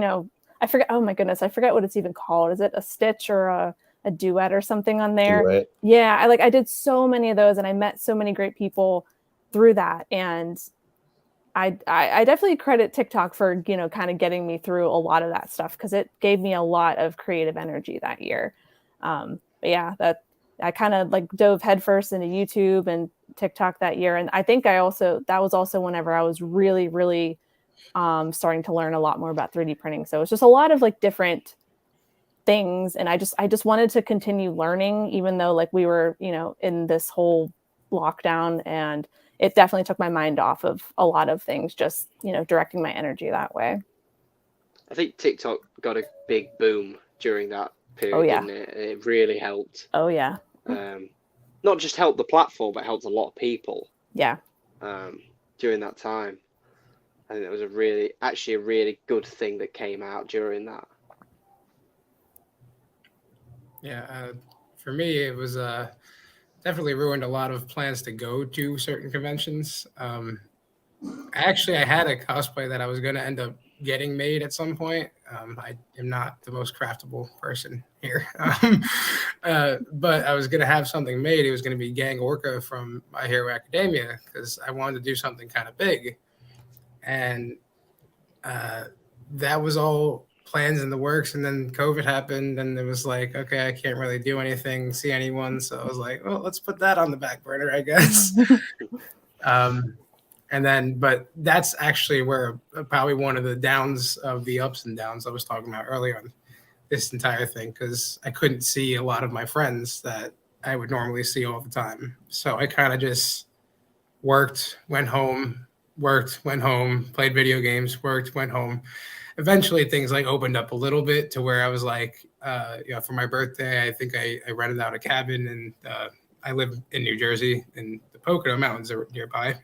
I forget, oh my goodness, I forget what it's even called. Is it a stitch or a duet or something on there? Duet. Yeah. I did so many of those and I met so many great people through that. And I definitely credit TikTok for, kind of getting me through a lot of that stuff because it gave me a lot of creative energy that year. But yeah, I kind of like dove headfirst into YouTube and TikTok that year. And I think that was also whenever I was really, really starting to learn a lot more about 3D printing. So it's just a lot of like different things. And I just wanted to continue learning, even though like we were, in this whole lockdown, and it definitely took my mind off of a lot of things, just, directing my energy that way. I think TikTok got a big boom during that period, didn't it? It really helped. Oh, yeah. Not just helped the platform, but helped a lot of people. Yeah. During that time. I think it was a really good thing that came out during that. Yeah, for me, it was definitely ruined a lot of plans to go to certain conventions. Actually, I had a cosplay that I was going to end up getting made at some point. I am not the most craftable person here, but I was going to have something made. It was going to be Gang Orca from My Hero Academia because I wanted to do something kind of big. And that was all plans in the works, and then COVID happened, and it was like, okay, I can't really do anything, see anyone, so I was like, well, let's put that on the back burner, I guess. And then, but that's actually where probably one of the downs of the ups and downs I was talking about earlier on this entire thing, because I couldn't see a lot of my friends that I would normally see all the time. So I kind of just worked, went home, played video games, worked, went home. Eventually things like opened up a little bit to where I was like, for my birthday, I think I rented out a cabin, and I live in New Jersey, and the Pocono Mountains are nearby.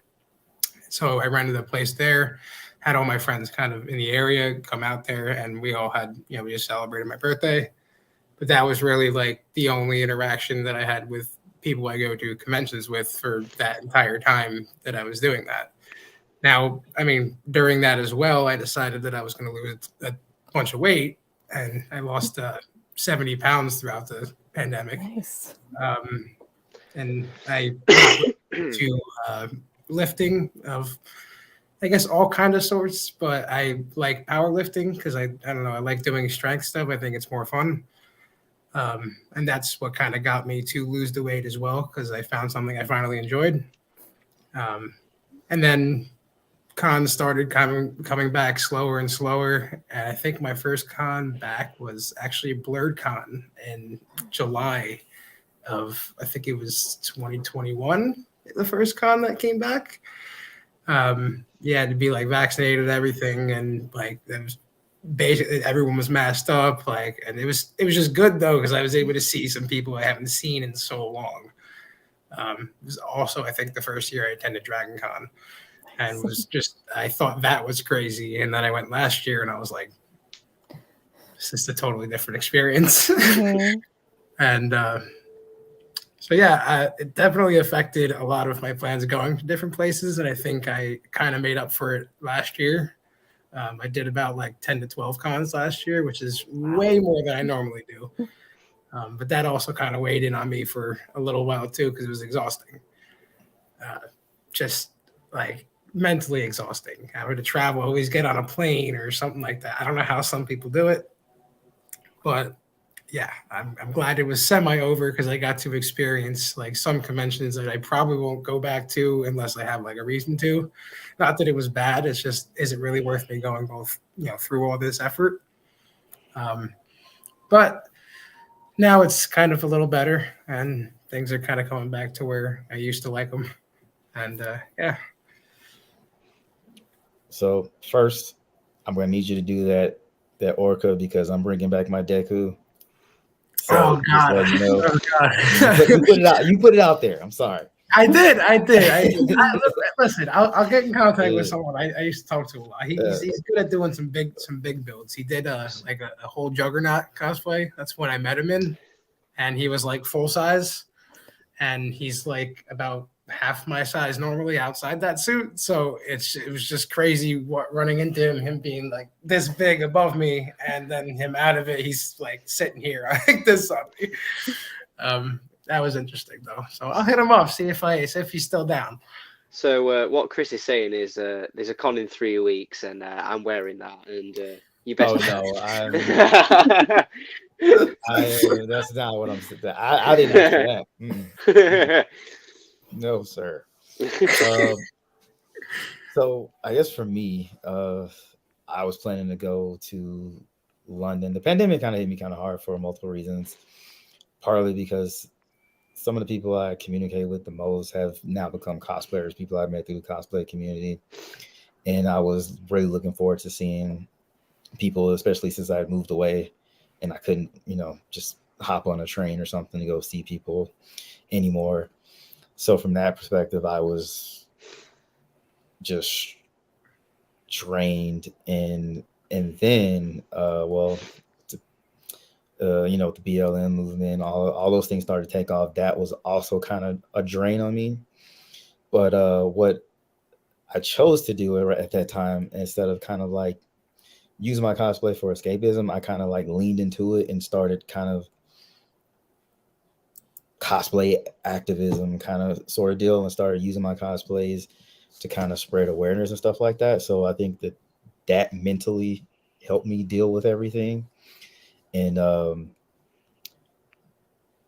So I rented a place there, had all my friends kind of in the area come out there, and we all had, we just celebrated my birthday. But that was really like the only interaction that I had with people I go to conventions with for that entire time that I was doing that. Now, I mean, during that as well, I decided that I was going to lose a bunch of weight, and I lost 70 pounds throughout the pandemic. Nice. And I got to lifting of, I guess, all kinds of sorts, but I like powerlifting because I don't know, I like doing strength stuff. I think it's more fun. And that's what kind of got me to lose the weight as well, because I found something I finally enjoyed. And then cons started coming back slower and slower. And I think my first con back was actually Blurred Con in July of, I think it was 2021, the first con that came back. Yeah, to be like vaccinated and everything, and like there was basically everyone was masked up, like, and it was just good though, because I was able to see some people I haven't seen in so long. It was also, I think, the first year I attended Dragon Con, and was just, I thought that was crazy. And then I went last year and I was like, this is a totally different experience. Mhm. And so, yeah, it definitely affected a lot of my plans of going to different places. And I think I kind of made up for it last year. I did about like 10 to 12 cons last year, which is way more than I normally do. But that also kind of weighed in on me for a little while too, because it was exhausting. Just like mentally exhausting. Having to travel, always get on a plane or something like that. I don't know how some people do it, but yeah, I'm glad it was semi over because I got to experience like some conventions that I probably won't go back to unless I have like a reason to. Not that it was bad. It's just, is it really worth me going both, through all this effort? But now it's kind of a little better and things are kind of coming back to where I used to like them. And yeah. So first, I'm gonna need you to do that Orca because I'm bringing back my Deku. So oh God! Just let you know. Oh God! You put it out. You put it out there. I'm sorry. I did. Listen, I'll get in contact with someone I used to talk to a lot. He's good at doing some big builds. He did like a whole Juggernaut cosplay. That's when I met him in, and he was like full size, and he's like about half my size normally outside that suit. So it was just crazy running into him being like this big above me, and then him out of it, he's like sitting here like this on me. That was interesting though. So I'll hit him up, see if he's still down. So what Chris is saying is there's a con in 3 weeks, and I'm wearing that, and you best. Oh no, that's not what I'm saying. I didn't ask for that. No, sir. So I guess for me, I was planning to go to London. The pandemic kind of hit me kind of hard for multiple reasons. Partly because some of the people I communicate with the most have now become cosplayers, people I met through the cosplay community. And I was really looking forward to seeing people, especially since I had moved away and I couldn't, just hop on a train or something to go see people anymore. So from that perspective, I was just drained. And then, the BLM movement, all those things started to take off. That was also kind of a drain on me. But what I chose to do at that time, instead of kind of like using my cosplay for escapism, I kind of like leaned into it and started kind of cosplay activism kind of sort of deal, and started using my cosplays to kind of spread awareness and stuff like that. So I think that mentally helped me deal with everything. And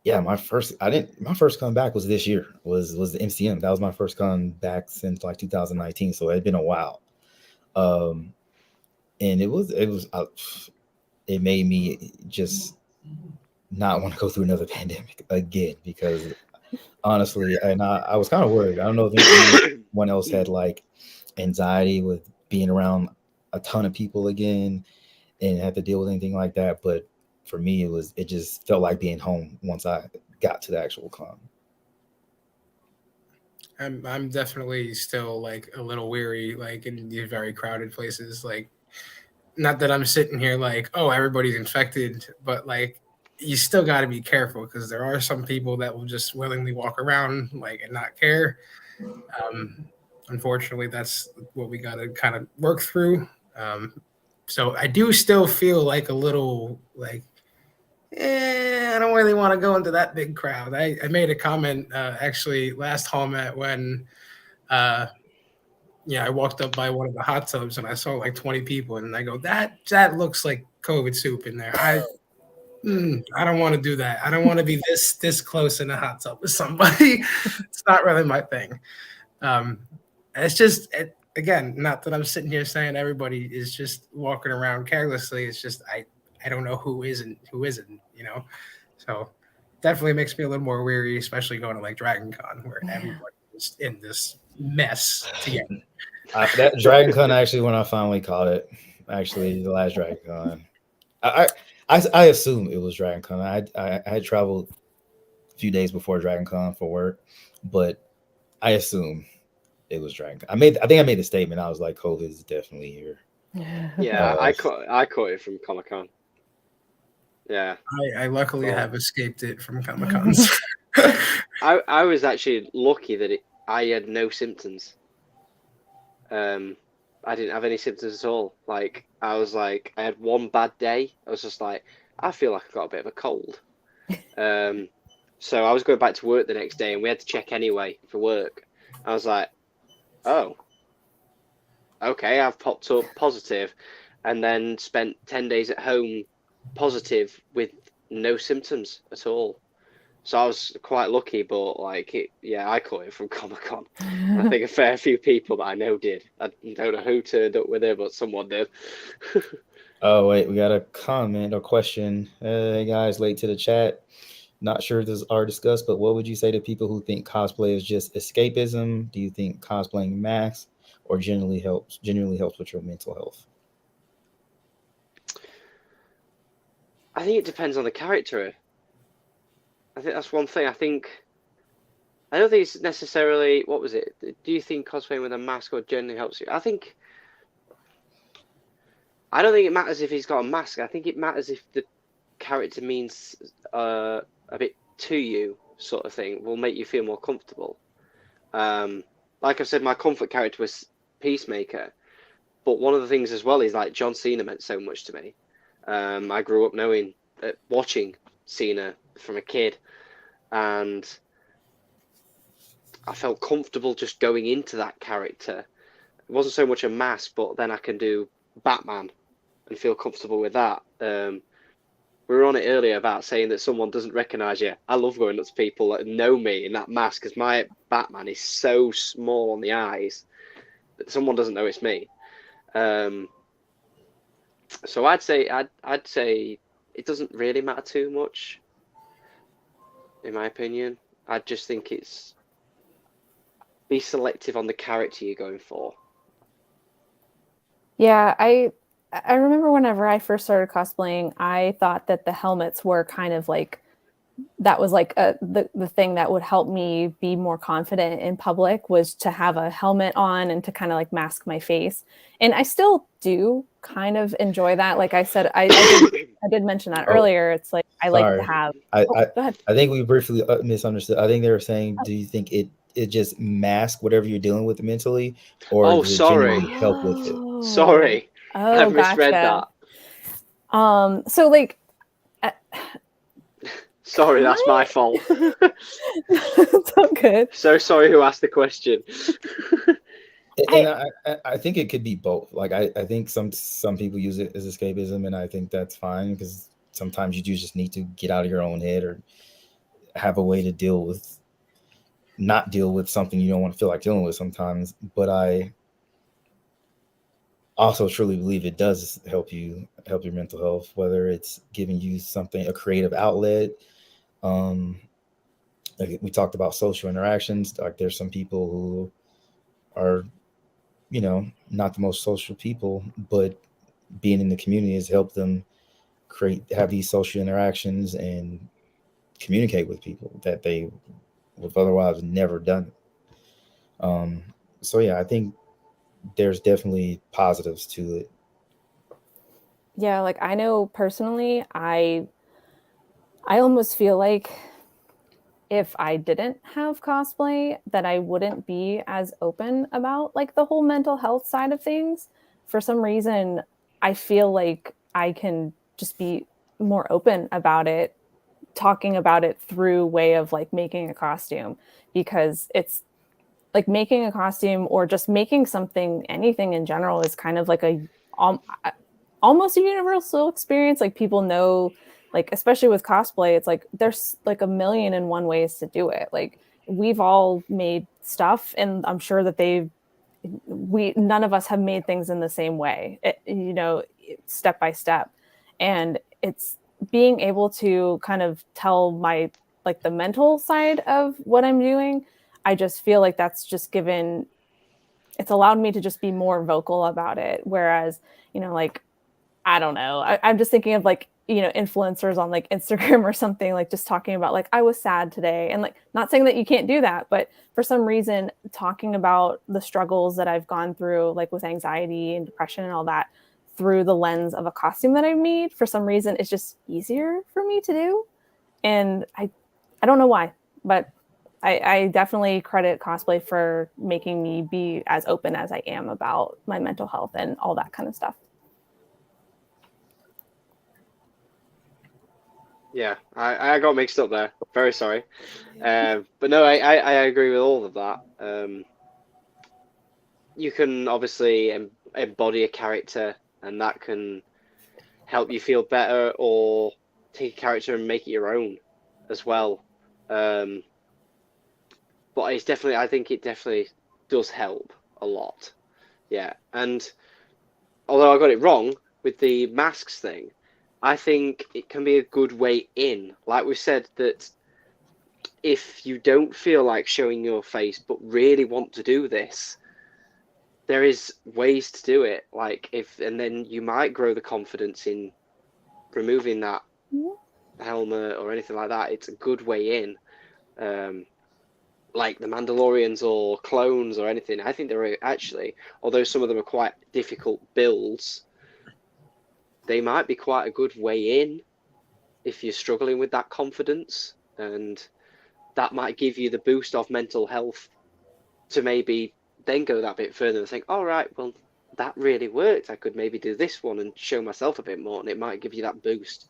my first con back was this year, was the MCM. That was my first con back since like 2019. So it had been a while. And it made me just not want to go through another pandemic again, because honestly, and I was kind of worried. I don't know if anyone else had like anxiety with being around a ton of people again and had to deal with anything like that. But for me, it just felt like being home once I got to the actual con. I'm definitely still like a little weary, like in these very crowded places. Like, not that I'm sitting here like, oh, everybody's infected, but like, you still got to be careful because there are some people that will just willingly walk around like and not care. Unfortunately, that's what we got to kind of work through. So I do still feel like a little like, I don't really want to go into that big crowd. I made a comment actually last Hallmat when I walked up by one of the hot tubs and I saw like 20 people, and I go, that looks like COVID soup in there. I don't want to do that. I don't want to be this close in a hot tub with somebody. It's not really my thing. It's just again, not that I'm sitting here saying everybody is just walking around carelessly. It's just I don't know who isn't, So definitely makes me a little more weary, especially going to like Dragon Con where everybody is in this mess together. That Dragon Con, actually, when I finally caught it, actually the last Dragon Con, I assume it was Dragon Con. I had traveled few days before Dragon Con for work, but I assume it was Dragon Con. I think I made the statement. I was like, COVID is definitely here. Yeah, I caught it from Comic Con. Yeah, I luckily Cool. have escaped it from Comic Cons. I was actually lucky that I had no symptoms. I didn't have any symptoms at all. Like I had one bad day. I was just like, I feel like I got a bit of a cold. So I was going back to work the next day, and we had to check anyway for work. I was like, oh, okay, I've popped up positive, and then spent 10 days at home positive with no symptoms at all. So I was quite lucky, but I caught it from Comic Con. I think a fair few people that I know did. I don't know who turned up with it, but someone did. Oh wait, we got a comment or question. Hey guys, late to the chat. Not sure if this are discussed, but what would you say to people who think cosplay is just escapism? Do you think cosplaying masks or genuinely helps with your mental health? I think it depends on the character. I think that's one thing. I don't think it's necessarily, what was it? Do you think cosplaying with a mask or generally helps you? I don't think it matters if he's got a mask. I think it matters if the character means a bit to you, sort of thing, will make you feel more comfortable. Like I said, my comfort character was Peacemaker, but one of the things as well is like John Cena meant so much to me. I grew up watching Cena from a kid, and I felt comfortable just going into that character. It wasn't so much a mask, but then I can do Batman and feel comfortable with that. We were on it earlier about saying that someone doesn't recognize you. I love going up to people that know me in that mask because my Batman is so small on the eyes that someone doesn't know it's me. So I'd say it doesn't really matter too much, in my opinion. I just think it's be selective on the character you're going for. Yeah, I remember whenever I first started cosplaying, I thought that the helmets were kind of like that was like the thing that would help me be more confident in public was to have a helmet on and to kind of like mask my face. And I still do kind of enjoy that. Like I said, I did mention that earlier. It's like I like to have. Go ahead. I think we briefly misunderstood. I think they were saying, do you think it just masks whatever you're dealing with mentally, or does it genuinely help with it? Sorry, I've misread that. So like. Sorry, that's my fault. It's all good. So sorry who asked the question. And I think it could be both. Like I think some people use it as escapism, and I think that's fine because sometimes you do just need to get out of your own head or have a way to not deal with something you don't want to feel like dealing with sometimes. But I also truly believe it does help your mental health, whether it's giving you a creative outlet. Like we talked about social interactions. Like there's some people who are, not the most social people, but being in the community has helped them have these social interactions and communicate with people that they would otherwise never done. So yeah, I think there's definitely positives to it. Yeah, like I know personally, I almost feel like if I didn't have cosplay, that I wouldn't be as open about like the whole mental health side of things. For some reason, I feel like I can just be more open about it, talking about it through way of like making a costume, because it's like making a costume or just making anything in general is kind of like almost a universal experience. Like people know, like especially with cosplay, it's like there's like 1,000,001 ways to do it. Like we've all made stuff, and I'm sure that none of us have made things in the same way, step by step. And it's being able to kind of tell my like the mental side of what I'm doing. I just feel like that's just it's allowed me to just be more vocal about it. Whereas, like, I don't know. I'm just thinking of like influencers on like Instagram or something, like just talking about like, I was sad today, and like not saying that you can't do that, but for some reason talking about the struggles that I've gone through, like with anxiety and depression and all that, through the lens of a costume that I made, for some reason it's just easier for me to do. And I don't know why, but I definitely credit cosplay for making me be as open as I am about my mental health and all that kind of stuff. Yeah, I got mixed up there. Very sorry. But no, I agree with all of that. You can obviously embody a character, and that can help you feel better, or take a character and make it your own as well. But it's definitely, I think it definitely does help a lot. Yeah, and although I got it wrong with the masks thing, I think it can be a good way in. Like we said, that if you don't feel like showing your face but really want to do this, there is ways to do it. Like and then you might grow the confidence in removing that helmet or anything like that. It's a good way in. Like the Mandalorians or clones or anything, I think they're actually, although some of them are quite difficult builds, they might be quite a good way in if you're struggling with that confidence, and that might give you the boost of mental health to maybe then go that bit further and think, all right, well, that really worked. I could maybe do this one and show myself a bit more, and it might give you that boost.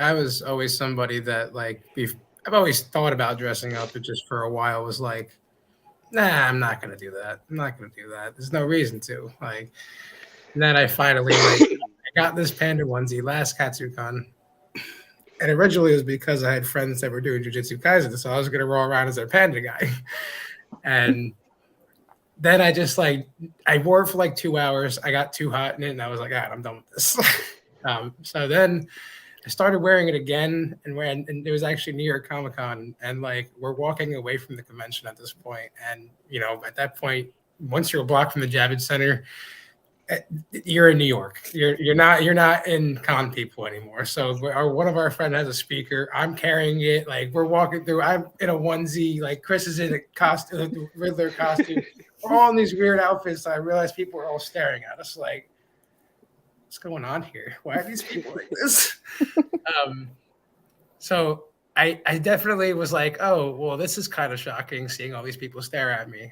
I was always somebody that like I've always thought about dressing up, but just for a while was like, nah, I'm not gonna do that. I'm not gonna do that. There's no reason to. Like, and then I finally I got this panda onesie last Katsucon, and originally it was because I had friends that were doing Jujutsu Kaisen, so I was gonna roll around as their panda guy, and then I just I wore it for like 2 hours. I got too hot in it, and I was like, I'm done with this. So then I started wearing it again, and it was actually New York Comic Con, and like we're walking away from the convention at this point, and at that point, once you're a block from the Javits Center, you're in New York. You're not in con people anymore. So one of our friends has a speaker. I'm carrying it. Like we're walking through. I'm in a onesie. Like Chris is in a costume, Riddler costume. We're all in these weird outfits. So I realized people were all staring at us like, what's going on here? Why are these people like this? So I definitely was like, oh, well, this is kind of shocking seeing all these people stare at me.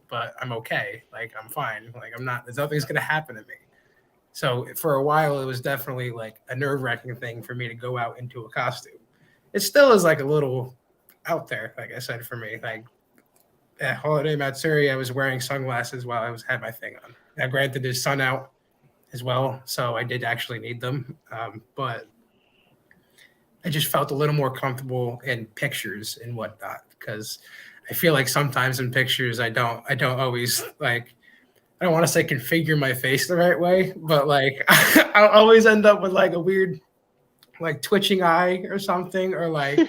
But I'm okay. Like, I'm fine. Like, there's nothing's going to happen to me. So for a while, it was definitely like a nerve-wracking thing for me to go out into a costume. It still is like a little out there, like I said, for me. Like at Holiday Matsuri, I was wearing sunglasses while I had my thing on. Now, granted, there's sun out as well, so I did actually need them. But I just felt a little more comfortable in pictures and whatnot, because I feel like sometimes in pictures I don't always like, I don't want to say configure my face the right way, but like I'll always end up with like a weird like twitching eye or something, or like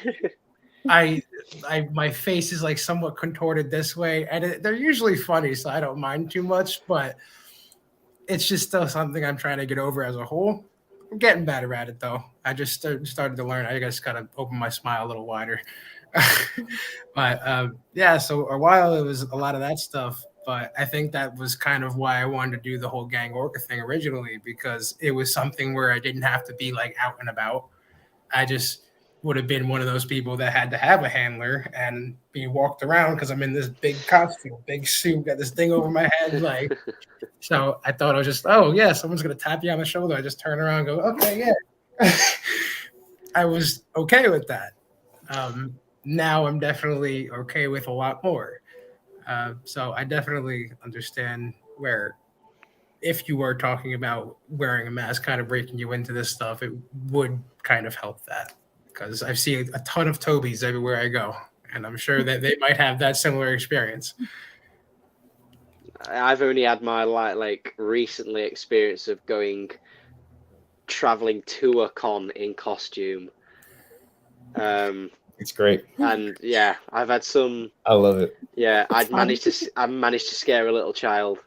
my face is like somewhat contorted this way, and they're usually funny, so I don't mind too much, but it's just still something I'm trying to get over as a whole. I'm getting better at it, though. I just started to learn. I just got to open my smile a little wider. But yeah, so a while it was a lot of that stuff. But I think that was kind of why I wanted to do the whole gang orca thing originally, because it was something where I didn't have to be like out and about. I just would have been one of those people that had to have a handler and be walked around because I'm in this big costume, big suit, got this thing over my head, like. So I thought I was just, oh yeah, someone's gonna tap you on the shoulder. I just turn around and go, okay, yeah. I was okay with that. Now I'm definitely okay with a lot more. So I definitely understand where, if you were talking about wearing a mask kind of breaking you into this stuff, it would kind of help that, because I've seen a ton of Tobys everywhere I go, and I'm sure that they might have that similar experience. I've only had my like recently experience of traveling to a con in costume. It's great. And yeah, I've had some. I love it. Yeah, I managed to scare a little child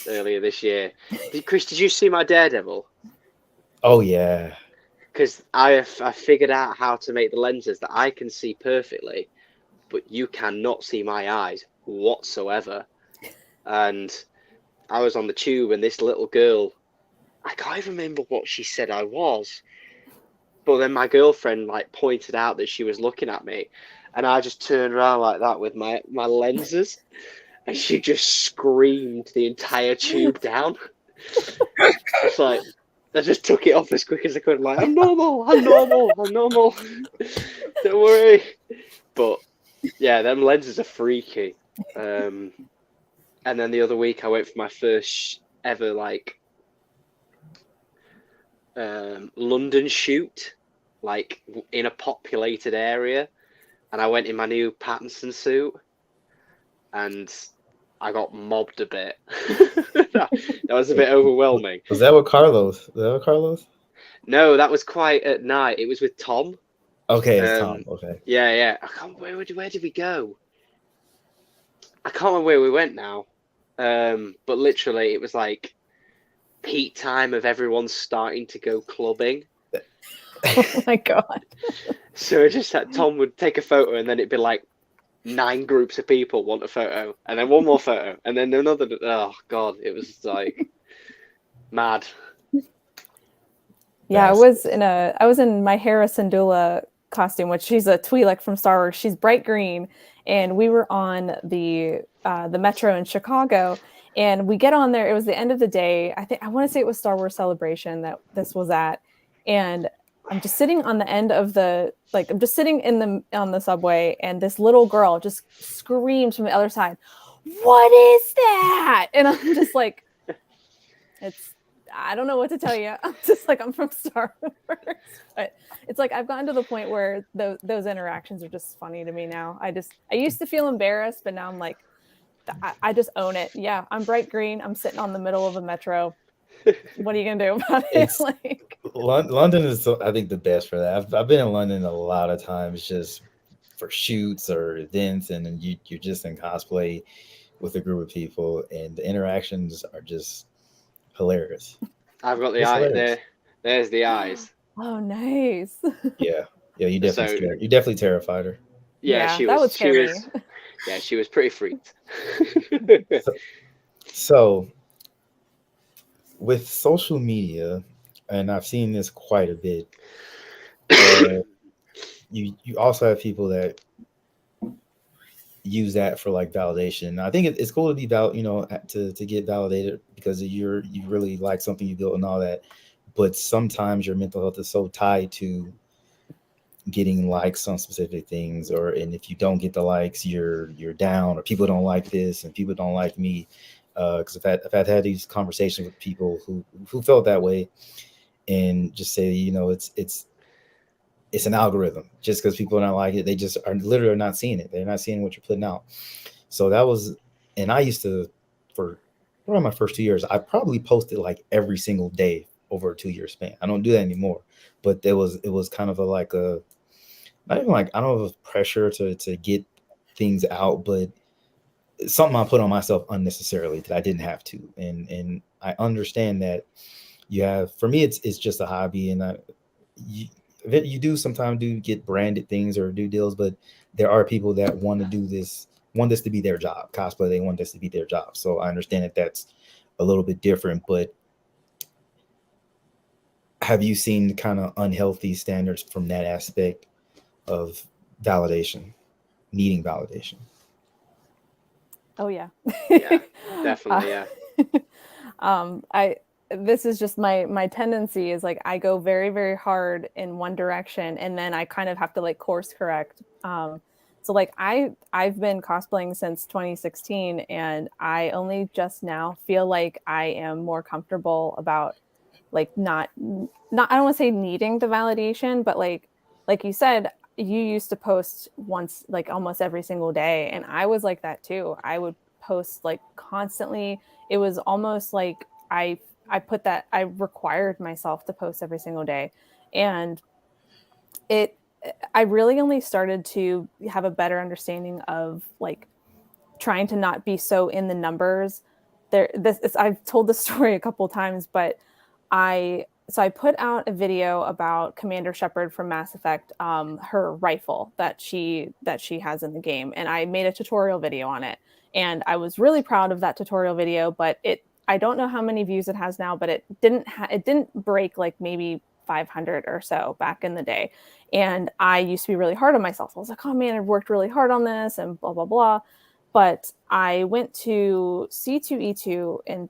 earlier this year. Chris, did you see my Daredevil? Oh yeah. Because I figured out how to make the lenses that I can see perfectly, but you cannot see my eyes whatsoever. And I was on the tube, and this little girl, I can't even remember what she said I was, but then my girlfriend like pointed out that she was looking at me, and I just turned around like that with my lenses, and she just screamed the entire tube down. It's like I just took it off as quick as I could. Like, I'm normal. Don't worry. But yeah, them lenses are freaky. And then the other week I went for my first ever like London shoot, like in a populated area, and I went in my new Pattinson suit, and I got mobbed a bit. that was a bit overwhelming. Was that with Carlos? No, that was quite at night. It was with Tom. Okay, it's Tom. Okay. Yeah. Where did we go? I can't remember where we went now. But literally, it was like peak time of everyone starting to go clubbing. Oh my God. So it just that Tom would take a photo, and then it'd be like 9 groups of people want a photo, and then one more photo, and then another. Oh God, it was like mad. Yeah, I was in my Hera Syndulla costume, which she's a Twi'lek from Star Wars. She's bright green, and we were on the metro in Chicago, and we get on there. It was the end of the day. I want to say it was Star Wars Celebration that this was at, and I'm just sitting on the end of I'm just sitting on the subway, and this little girl just screams from the other side, "What is that?" And I'm just like, I don't know what to tell you. I'm just like, I'm from Star Wars. But it's like I've gotten to the point where those interactions are just funny to me now. I used to feel embarrassed, but now I'm like, I just own it. Yeah, I'm bright green. I'm sitting on the middle of a metro. What are you gonna do about it? Like, London is, I think, the best for that. I've been in London a lot of times just for shoots or events, and then you're just in cosplay with a group of people, and the interactions are just hilarious. I've got the eye there. There's the eyes. Oh, nice. Yeah. You definitely terrified her. Yeah, that would scare me. Yeah, she was pretty freaked. So with social media, and I've seen this quite a bit, you also have people that use that for like validation. I think it's cool to be to get validated because you really like something you built and all that. But sometimes your mental health is so tied to getting likes on specific things, and if you don't get the likes, you're down, or people don't like this and people don't like me. Because I've had these conversations with people who felt that way, and just say, it's an algorithm. Just because people don't like it, they just are literally not seeing it. They're not seeing what you're putting out. So that was, and I used to, for around my first 2 years, I probably posted like every single day over a 2-year span. I don't do that anymore, but it was kind of not even like, I don't know if it was pressure to get things out, but something I put on myself unnecessarily that I didn't have to. And I understand that for me, it's just a hobby, and you do sometimes get branded things or do deals, but there are people that want this to be their job. Cosplay, they want this to be their job. So I understand that that's a little bit different, but have you seen kind of unhealthy standards from that aspect of validation, needing validation? Oh yeah. Yeah, definitely. Yeah. This is just my tendency is like I go very, very hard in one direction, and then I kind of have to like course correct. So like I've been cosplaying since 2016, and I only just now feel like I am more comfortable about like not I don't want to say needing the validation, but like you said, you used to post once, like almost every single day, and I was like that too. I would post like constantly. It was almost like I required myself to post every single day, and I really only started to have a better understanding of like trying to not be so in the numbers I've told this story a couple times, but I put out a video about Commander Shepard from Mass Effect, her rifle that she has in the game, and I made a tutorial video on it. And I was really proud of that tutorial video, but I don't know how many views it has now, but it didn't break like maybe 500 or so back in the day. And I used to be really hard on myself. I was like, oh man, I've worked really hard on this and blah, blah, blah. But I went to C2E2 in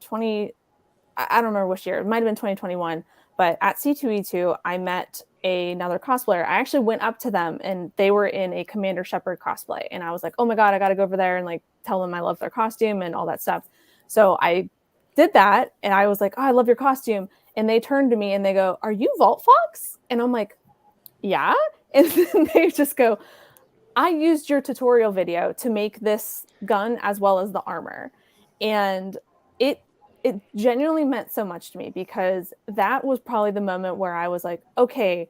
I don't remember which year, it might have been 2021, but at C2E2, I met another cosplayer. I actually went up to them and they were in a Commander Shepard cosplay. And I was like, oh my God, I got to go over there and like tell them I love their costume and all that stuff. So I did that and I was like, oh, I love your costume. And they turned to me and they go, are you Vault Fox? And I'm like, yeah. And then they just go, I used your tutorial video to make this gun as well as the armor. And it genuinely meant so much to me because that was probably the moment where I was like, okay,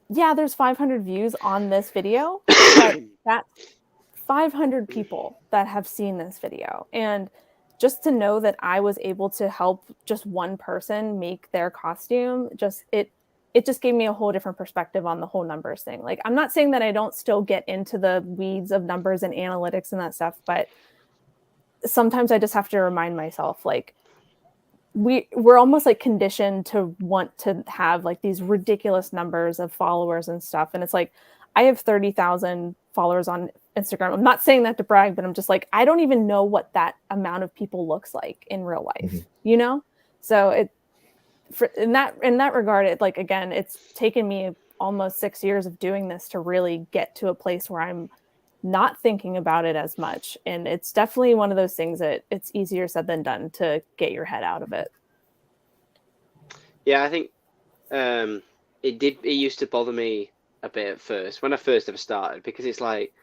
yeah, there's 500 views on this video, but that's 500 people that have seen this video. And just to know that I was able to help just one person make their costume, it just gave me a whole different perspective on the whole numbers thing. Like, I'm not saying that I don't still get into the weeds of numbers and analytics and that stuff, but sometimes I just have to remind myself, like, we're almost like conditioned to want to have like these ridiculous numbers of followers and stuff. And it's like, I have 30,000 followers on Instagram. I'm not saying that to brag, but I'm just like, I don't even know what that amount of people looks like in real life, you know? So in that regard, it, like, again, it's taken me almost 6 years of doing this to really get to a place where I'm not thinking about it as much. And it's definitely one of those things that it's easier said than done to get your head out of it. Yeah, I think it used to bother me a bit at first when I first ever started, because it's like,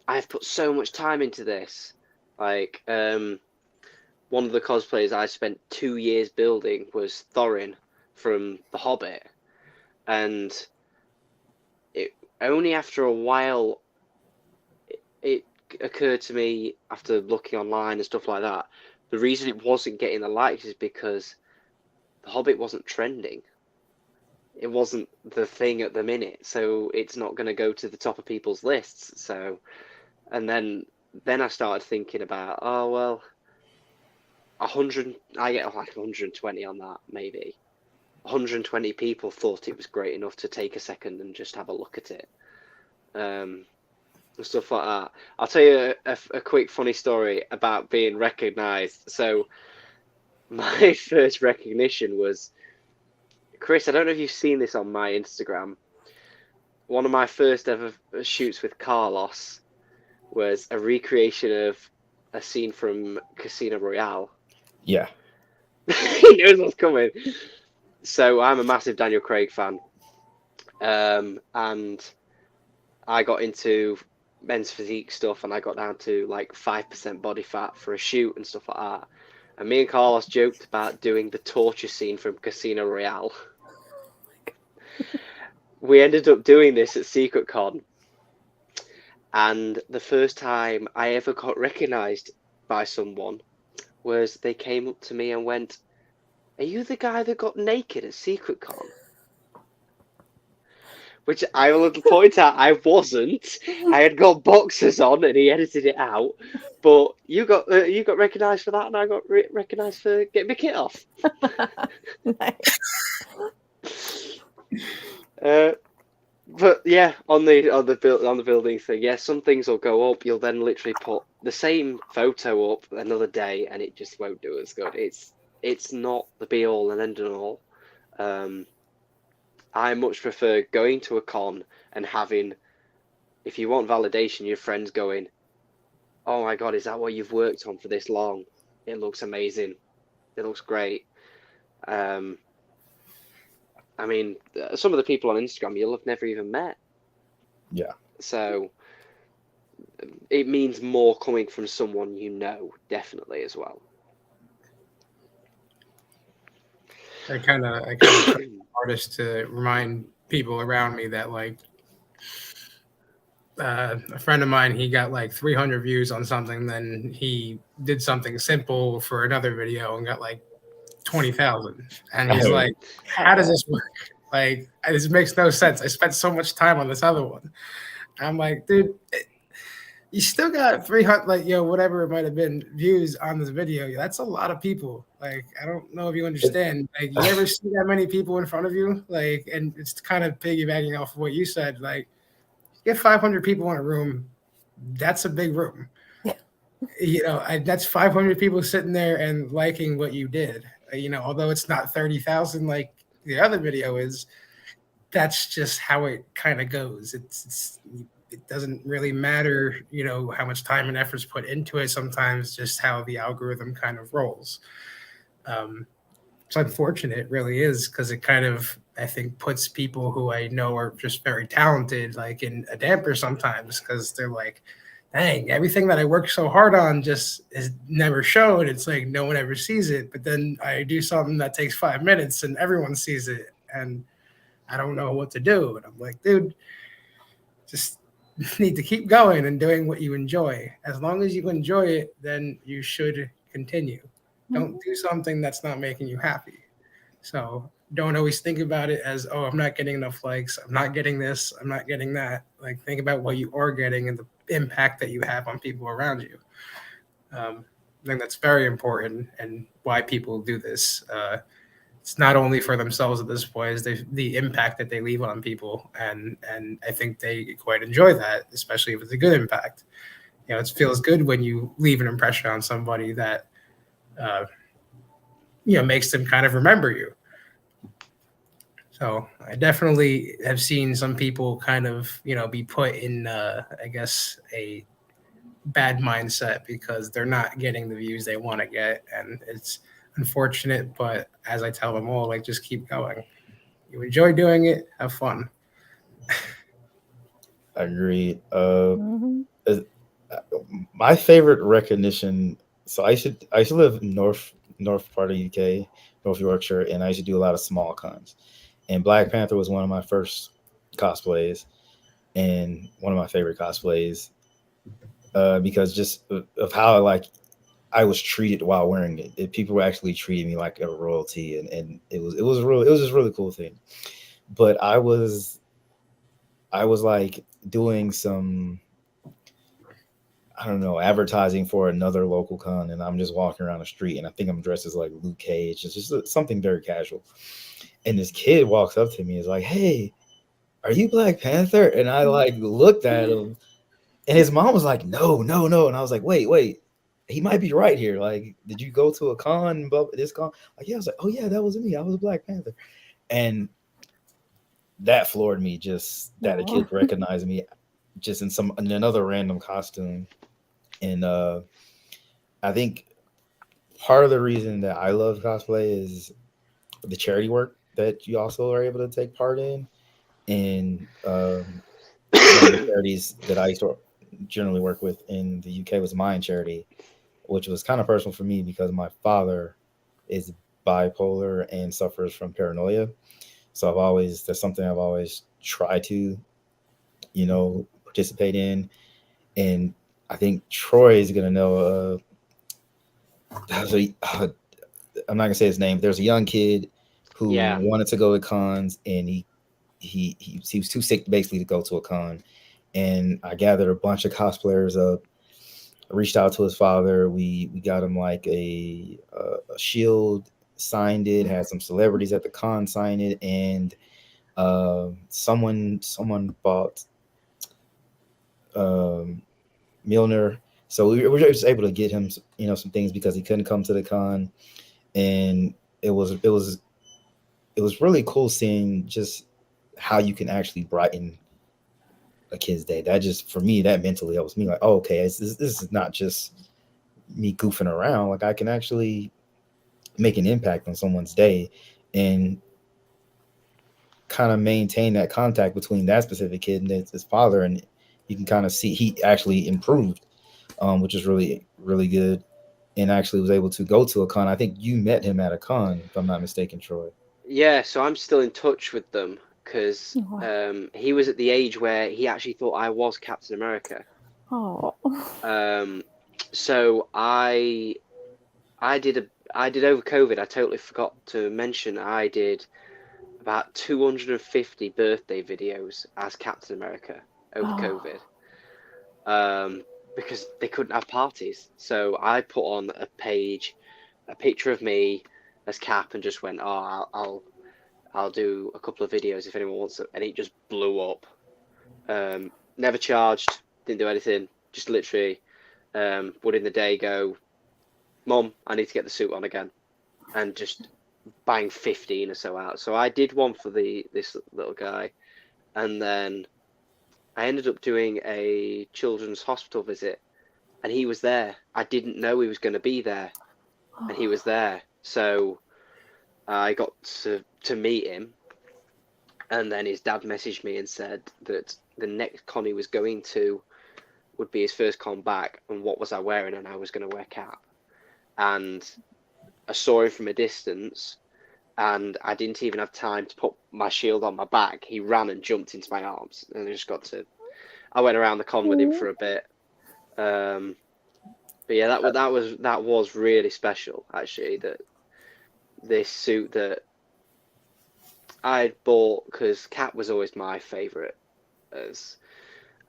I've put so much time into this. Like, one of the cosplays I spent 2 years building was Thorin from The Hobbit. And it only after a while, it occurred to me after looking online and stuff like that, the reason it wasn't getting the likes is because The Hobbit wasn't trending. It wasn't the thing at the minute, so it's not going to go to the top of people's lists. So, and then I started thinking about, oh well, 100, I get like 120 on that, maybe 120 people thought it was great enough to take a second and just have a look at it, and stuff like that. I'll tell you a quick funny story about being recognized. So my first recognition was, Chris, I don't know if you've seen this on my Instagram. One of my first ever shoots with Carlos was a recreation of a scene from Casino Royale. Yeah. He knows what's coming. So I'm a massive Daniel Craig fan. And I got into men's physique stuff, and I got down to like 5% body fat for a shoot and stuff like that. And me and Carlos joked about doing the torture scene from Casino Royale. We ended up doing this at Secret Con. And the first time I ever got recognized by someone was they came up to me and went, "Are you the guy that got naked at Secret Con?" Which I will point out, I wasn't. I had got boxers on, and he edited it out. But you got recognised for that, and I got recognised for getting my kit off. Nice. But yeah, on the building thing, yeah, some things will go up. You'll then literally put the same photo up another day, and it just won't do as good. It's not the be all and end all. I much prefer going to a con and having, if you want validation, your friends going, "Oh my God, is that what you've worked on for this long? It looks amazing. It looks great." I mean, some of the people on Instagram you'll have never even met. Yeah. So it means more coming from someone you know, definitely, as well. I kind of try, artist, to remind people around me that, like, a friend of mine, he got like 300 views on something. Then he did something simple for another video and got like 20,000. And he's like, "How does this work? Like, this makes no sense. I spent so much time on this other one." I'm like, dude, you still got 300, like, whatever it might have been views on this video. That's a lot of people. Like, I don't know if you understand. Like, you ever see that many people in front of you? Like, and it's kind of piggybacking off of what you said. Like, you get 500 people in a room. That's a big room. That's 500 people sitting there and liking what you did. Although it's not 30,000 like the other video is, that's just how it kind of goes. It doesn't really matter, how much time and effort's put into it. Sometimes just how the algorithm kind of rolls. It's unfortunate, it really is, because it kind of, I think, puts people who I know are just very talented, like, in a damper sometimes, because they're like, dang, everything that I worked so hard on just is never shown. It's like no one ever sees it. But then I do something that takes 5 minutes and everyone sees it, and I don't know what to do. And I'm like, dude, just need to keep going and doing what you enjoy. As long as you enjoy it, then you should continue. Don't do something that's not making you happy. So don't always think about it as, oh, I'm not getting enough likes. I'm not getting this. I'm not getting that. Like, think about what you are getting and the impact that you have on people around you. I think that's very important, and why people do this. It's not only for themselves at this point, is the impact that they leave on people, and I think they quite enjoy that, especially if it's a good impact. It feels good when you leave an impression on somebody that makes them kind of remember you. So I definitely have seen some people kind of, be put in, I guess, a bad mindset because they're not getting the views they want to get. And it's unfortunate, but as I tell them all, like, just keep going. You enjoy doing it, have fun. I agree. My favorite recognition. So I used to live in north part of UK, North Yorkshire, and I used to do a lot of small cons. And Black Panther was one of my first cosplays, and one of my favorite cosplays, because just of how I was treated while wearing it. People were actually treating me like a royalty, and it was just a really cool thing. But I was like doing some, I don't know, advertising for another local con, and I'm just walking around the street, and I think I'm dressed as like Luke Cage. It's just something very casual. And this kid walks up to me, is like, "Hey, are you Black Panther?" And I looked at him, and his mom was like, "No, no, no." And I was like, wait, he might be right here. Like, did you go to a con, this con? Like, yeah. I was like, oh yeah, that was me. I was Black Panther. And that floored me, just that a kid recognized me just in another random costume. And I think part of the reason that I love cosplay is the charity work that you also are able to take part in. And one of the charities that I used to generally work with in the UK was Mind Charity, which was kind of personal for me because my father is bipolar and suffers from paranoia. So that's something I've always tried to, participate in. And I think Troy is going to know, I'm not gonna say his name, but there's a young kid who wanted to go to cons, and he was too sick basically to go to a con. And I gathered a bunch of cosplayers up. I reached out to his father. We got him like a shield, signed it, had some celebrities at the con sign it, and someone bought Milner. So we were just able to get him, some things because he couldn't come to the con, and it was really cool seeing just how you can actually brighten a kid's day. That just, for me, that mentally helps me. Like, oh, okay, this is not just me goofing around. Like, I can actually make an impact on someone's day and kind of maintain that contact between that specific kid and his father, and you can kind of see he actually improved, which is really, really good. And actually was able to go to a con. I think you met him at a con, if I'm not mistaken, Troy. Yeah, so I'm still in touch with them because Oh. he was at the age where he actually thought I was Captain America. Oh. So I did over COVID. I totally forgot to mention I did about 250 birthday videos as Captain America over COVID. Because they couldn't have parties. So I put on a picture of me as Cap, and just went, oh, I'll do a couple of videos if anyone wants it, and it just blew up. Never charged, didn't do anything, just literally would in the day go, Mum, I need to get the suit on again, and just bang 15 or so out. So I did one for this little guy, and then I ended up doing a children's hospital visit, and he was there. I didn't know he was going to be there, and he was there. So I got to meet him, and then his dad messaged me and said that the next con he was going to would be his first con back, and what was I wearing, and I was going to wear Cap. And I saw him from a distance, and I didn't even have time to put my shield on my back. He ran and jumped into my arms, and I went around the con with him for a bit. But yeah, that was really special, actually. That this suit that I bought, because Cap was always my favourite as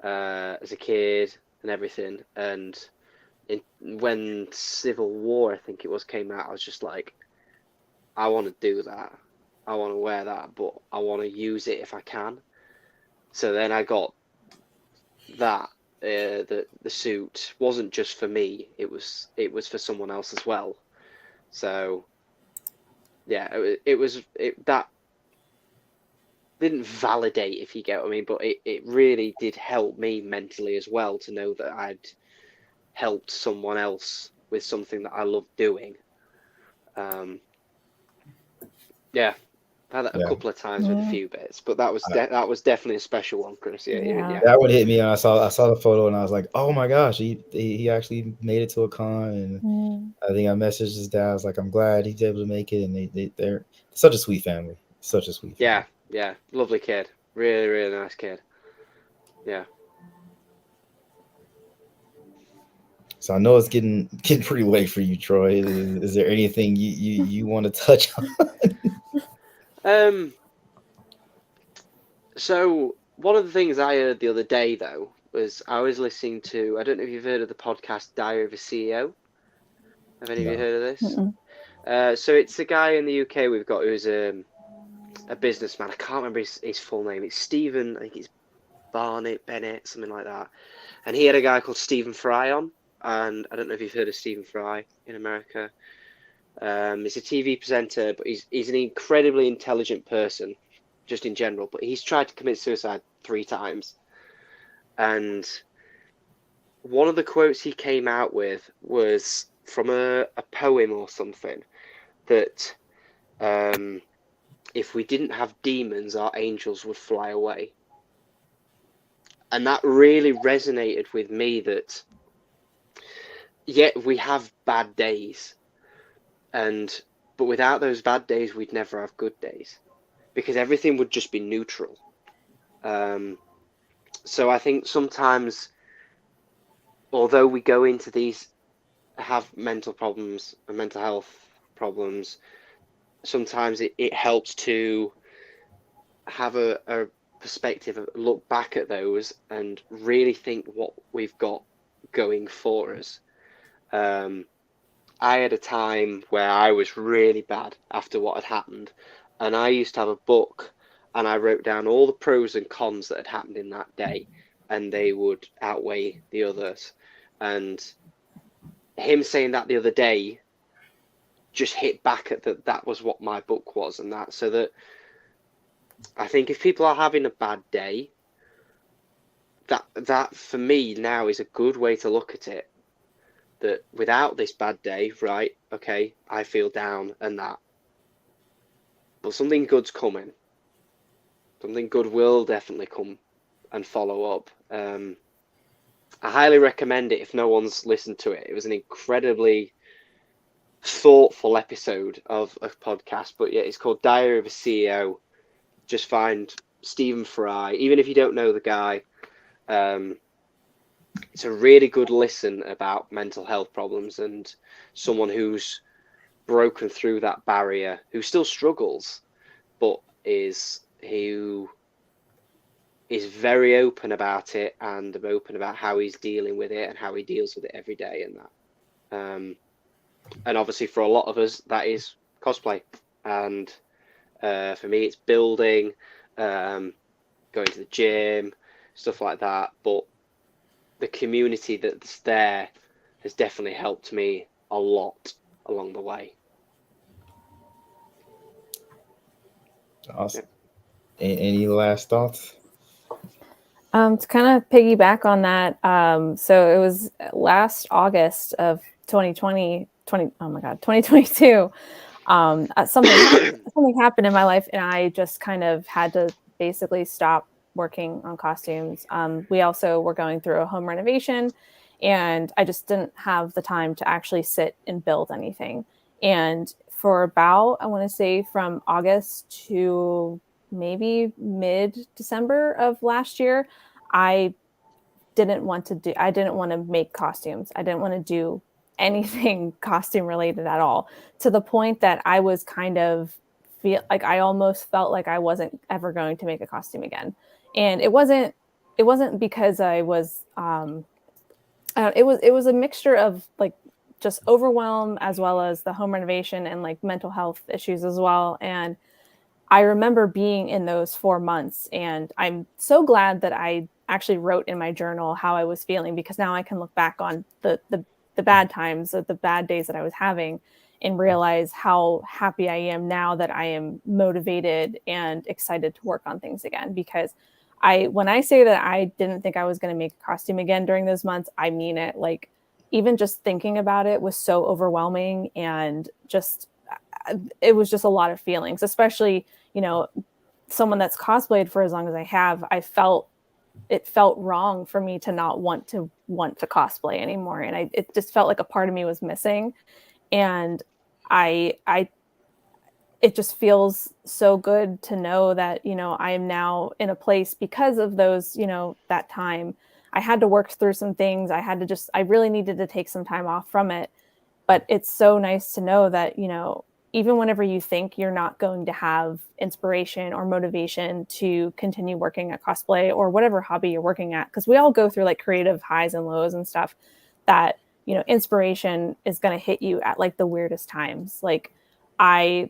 a kid and everything. And when Civil War, I think it was, came out, I was just like, I want to do that. I want to wear that, but I want to use it if I can. So then I got that. The suit wasn't just for me; it was for someone else as well. So yeah, that didn't validate, if you get what I mean, but it really did help me mentally as well, to know that I'd helped someone else with something that I love doing. Yeah, I've had that a couple of times with a few bits, but that was definitely a special one, Chris. Yeah. That one hit me, and I saw the photo, and I was like, oh my gosh, he actually made it to a con. And I think I messaged his dad. I was like, I'm glad he's able to make it, and they're such a sweet family. Such a sweet family. Yeah, lovely kid. Really, really nice kid. Yeah. So I know it's getting pretty late for you, Troy. Is there anything you want to touch on? So one of the things I heard the other day, though, was I was listening to, I don't know if you've heard of the podcast Diary of a CEO. Have any of you heard of this? So it's a guy in the UK we've got who's a businessman. I can't remember his full name. It's Stephen, I think it's Bennett, something like that. And he had a guy called Stephen Fry on. And I don't know if you've heard of Stephen Fry in America. He's a TV presenter, but he's an incredibly intelligent person, just in general. But he's tried to commit suicide 3 times. And one of the quotes he came out with was from a poem or something, that if we didn't have demons, our angels would fly away. And that really resonated with me, that we have bad days, but without those bad days, we'd never have good days, because everything would just be neutral. So I think sometimes, although we go into these, have mental problems and mental health problems, sometimes it helps to have a perspective, look back at those and really think what we've got going for us. I had a time where I was really bad after what had happened, and I used to have a book, and I wrote down all the pros and cons that had happened in that day, and they would outweigh the others. And him saying that the other day just hit back at that was what my book was, and that, so that I think if people are having a bad day, that for me now is a good way to look at it. That without this bad day, right, okay, I feel down and that, but something good's coming. Something good will definitely come and follow up. I highly recommend it if no one's listened to it. It was an incredibly thoughtful episode of a podcast, but yeah, it's called Diary of a CEO. Just find Stephen Fry, even if you don't know the guy, it's a really good listen about mental health problems and someone who's broken through that barrier, who still struggles, but who is very open about it and open about how he's dealing with it and how he deals with it every day, and that. And obviously for a lot of us, that is cosplay. And for me, it's building, going to the gym, stuff like that. But the community that's there has definitely helped me a lot along the way. Awesome. Any last thoughts? To kind of piggyback on that, so it was last August of 2022. Something happened in my life, and I just kind of had to basically stop working on costumes. We also were going through a home renovation, and I just didn't have the time to actually sit and build anything. And for about, I want to say from August to maybe mid-December of last year, I didn't want to make costumes. I didn't want to do anything costume related at all, to the point that I was kind of I almost felt like I wasn't ever going to make a costume again. And it wasn't because I was it was a mixture of like just overwhelm, as well as the home renovation and like mental health issues as well. And I remember being in those 4 months, and I'm so glad that I actually wrote in my journal how I was feeling, because now I can look back on the bad times, the bad days that I was having, and realize how happy I am now that I am motivated and excited to work on things again. Because when I say that I didn't think I was going to make a costume again during those months, I mean it. Like, even just thinking about it was so overwhelming, and just it was just a lot of feelings, especially, someone that's cosplayed for as long as I have. It felt wrong for me to not want to cosplay anymore. And it just felt like a part of me was missing. And it just feels so good to know that, I am now in a place because of those, that time. I had to work through some things. I really needed to take some time off from it. But it's so nice to know that, even whenever you think you're not going to have inspiration or motivation to continue working at cosplay or whatever hobby you're working at, because we all go through like creative highs and lows and stuff, that, inspiration is going to hit you at like the weirdest times. Like that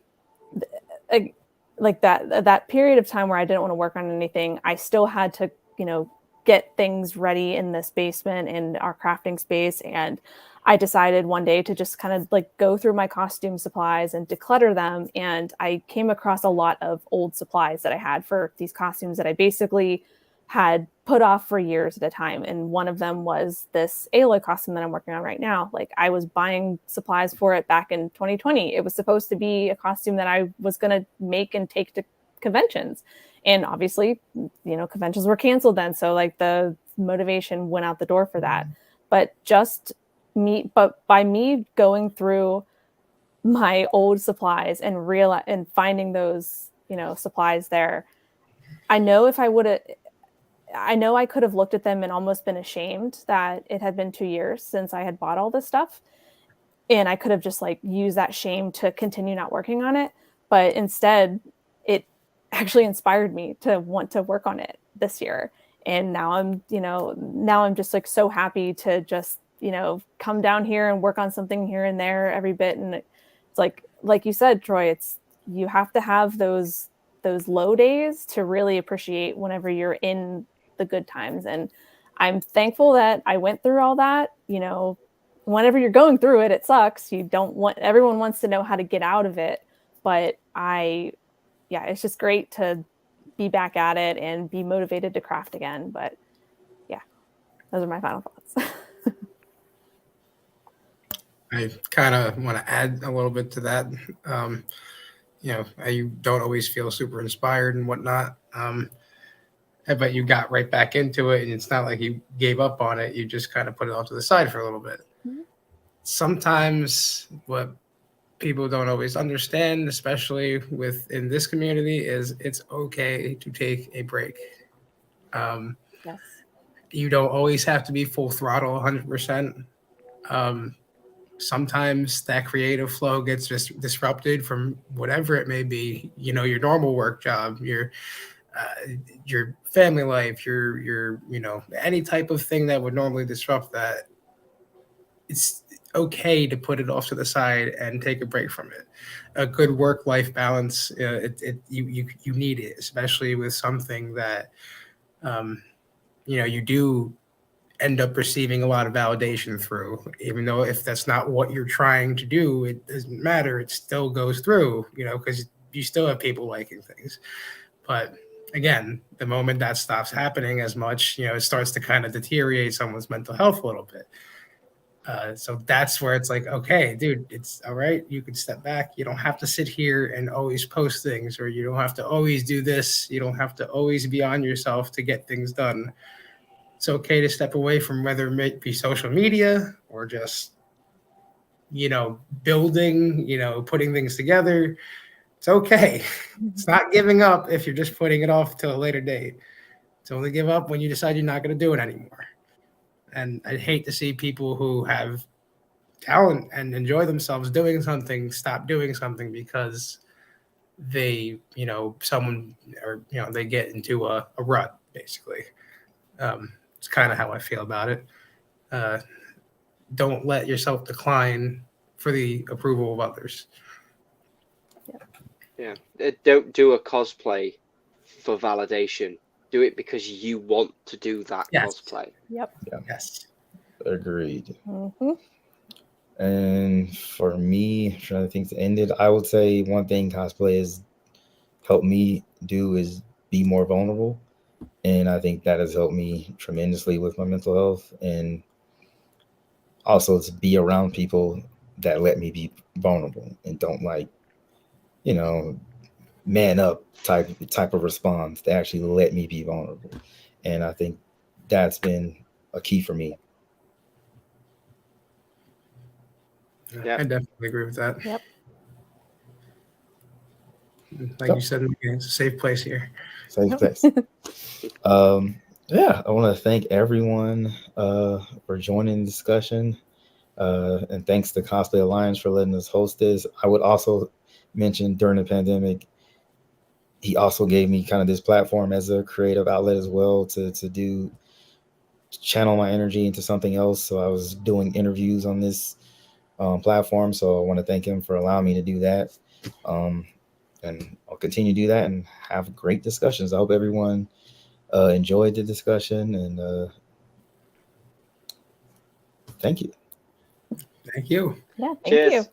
period of time where I didn't want to work on anything, I still had to, get things ready in this basement, in our crafting space. And I decided one day to just kind of like go through my costume supplies and declutter them. And I came across a lot of old supplies that I had for these costumes that I basically had put off for years at a time. And one of them was this Aloy costume that I'm working on right now. Like, I was buying supplies for it back in 2020. It was supposed to be a costume that I was going to make and take to conventions. And obviously, conventions were canceled then. So like the motivation went out the door for that. But by me going through my old supplies and finding those, supplies there, I know I could have looked at them and almost been ashamed that it had been 2 years since I had bought all this stuff. And I could have just like used that shame to continue not working on it. But instead, it actually inspired me to want to work on it this year. And now I'm just like so happy to just, come down here and work on something here and there every bit. And it's like you said, Troy, you have to have those low days to really appreciate whenever you're in the good times. And I'm thankful that I went through all that. Whenever you're going through it, it sucks. Everyone wants to know how to get out of it. But it's just great to be back at it and be motivated to craft again. But yeah, those are my final thoughts. I kind of want to add a little bit to that. You don't always feel super inspired and whatnot. But you got right back into it, and it's not like you gave up on it. You just kind of put it off to the side for a little bit. Mm-hmm. Sometimes what people don't always understand, especially within this community, is it's okay to take a break. Yes. You don't always have to be full throttle 100%. Sometimes that creative flow gets just disrupted from whatever it may be, your normal work job, your family life, your any type of thing that would normally disrupt that. It's okay to put it off to the side and take a break from it. A good work-life balance, you need it, especially with something that you do end up receiving a lot of validation through, even though if that's not what you're trying to do, it doesn't matter. It still goes through, because you still have people liking things. But again, the moment that stops happening as much, it starts to kind of deteriorate someone's mental health a little bit. So that's where it's like, okay, dude, it's all right. You can step back. You don't have to sit here and always post things, or you don't have to always do this. You don't have to always be on yourself to get things done. It's okay to step away from whether it may be social media or just, building, putting things together. It's okay. It's not giving up if you're just putting it off till a later date. It's only give up when you decide you're not going to do it anymore. And I'd hate to see people who have talent and enjoy themselves doing something stop doing something because they, someone or, they get into a rut, basically. It's kind of how I feel about it. Don't let yourself decline for the approval of others. Yeah. Don't do a cosplay for validation. Do it because you want to do that cosplay. Yep. Yeah. Yes. Agreed. Mm-hmm. And for me, trying to think to end it, I would say one thing cosplay has helped me do is be more vulnerable. And I think that has helped me tremendously with my mental health, and also to be around people that let me be vulnerable and don't man up type of response. They actually let me be vulnerable. And I think that's been a key for me. Yeah. I definitely agree with that. Yep. Like you said, it's a safe place here. Safe place. Yeah, I want to thank everyone for joining the discussion. And thanks to Cosplay Alliance for letting us host this. I would also mention during the pandemic, he also gave me kind of this platform as a creative outlet as well to channel my energy into something else. So I was doing interviews on this platform. So I want to thank him for allowing me to do that. And I'll continue to do that and have great discussions. I hope everyone enjoyed the discussion, and thank you. Thank you. Yeah. Thank Cheers. you.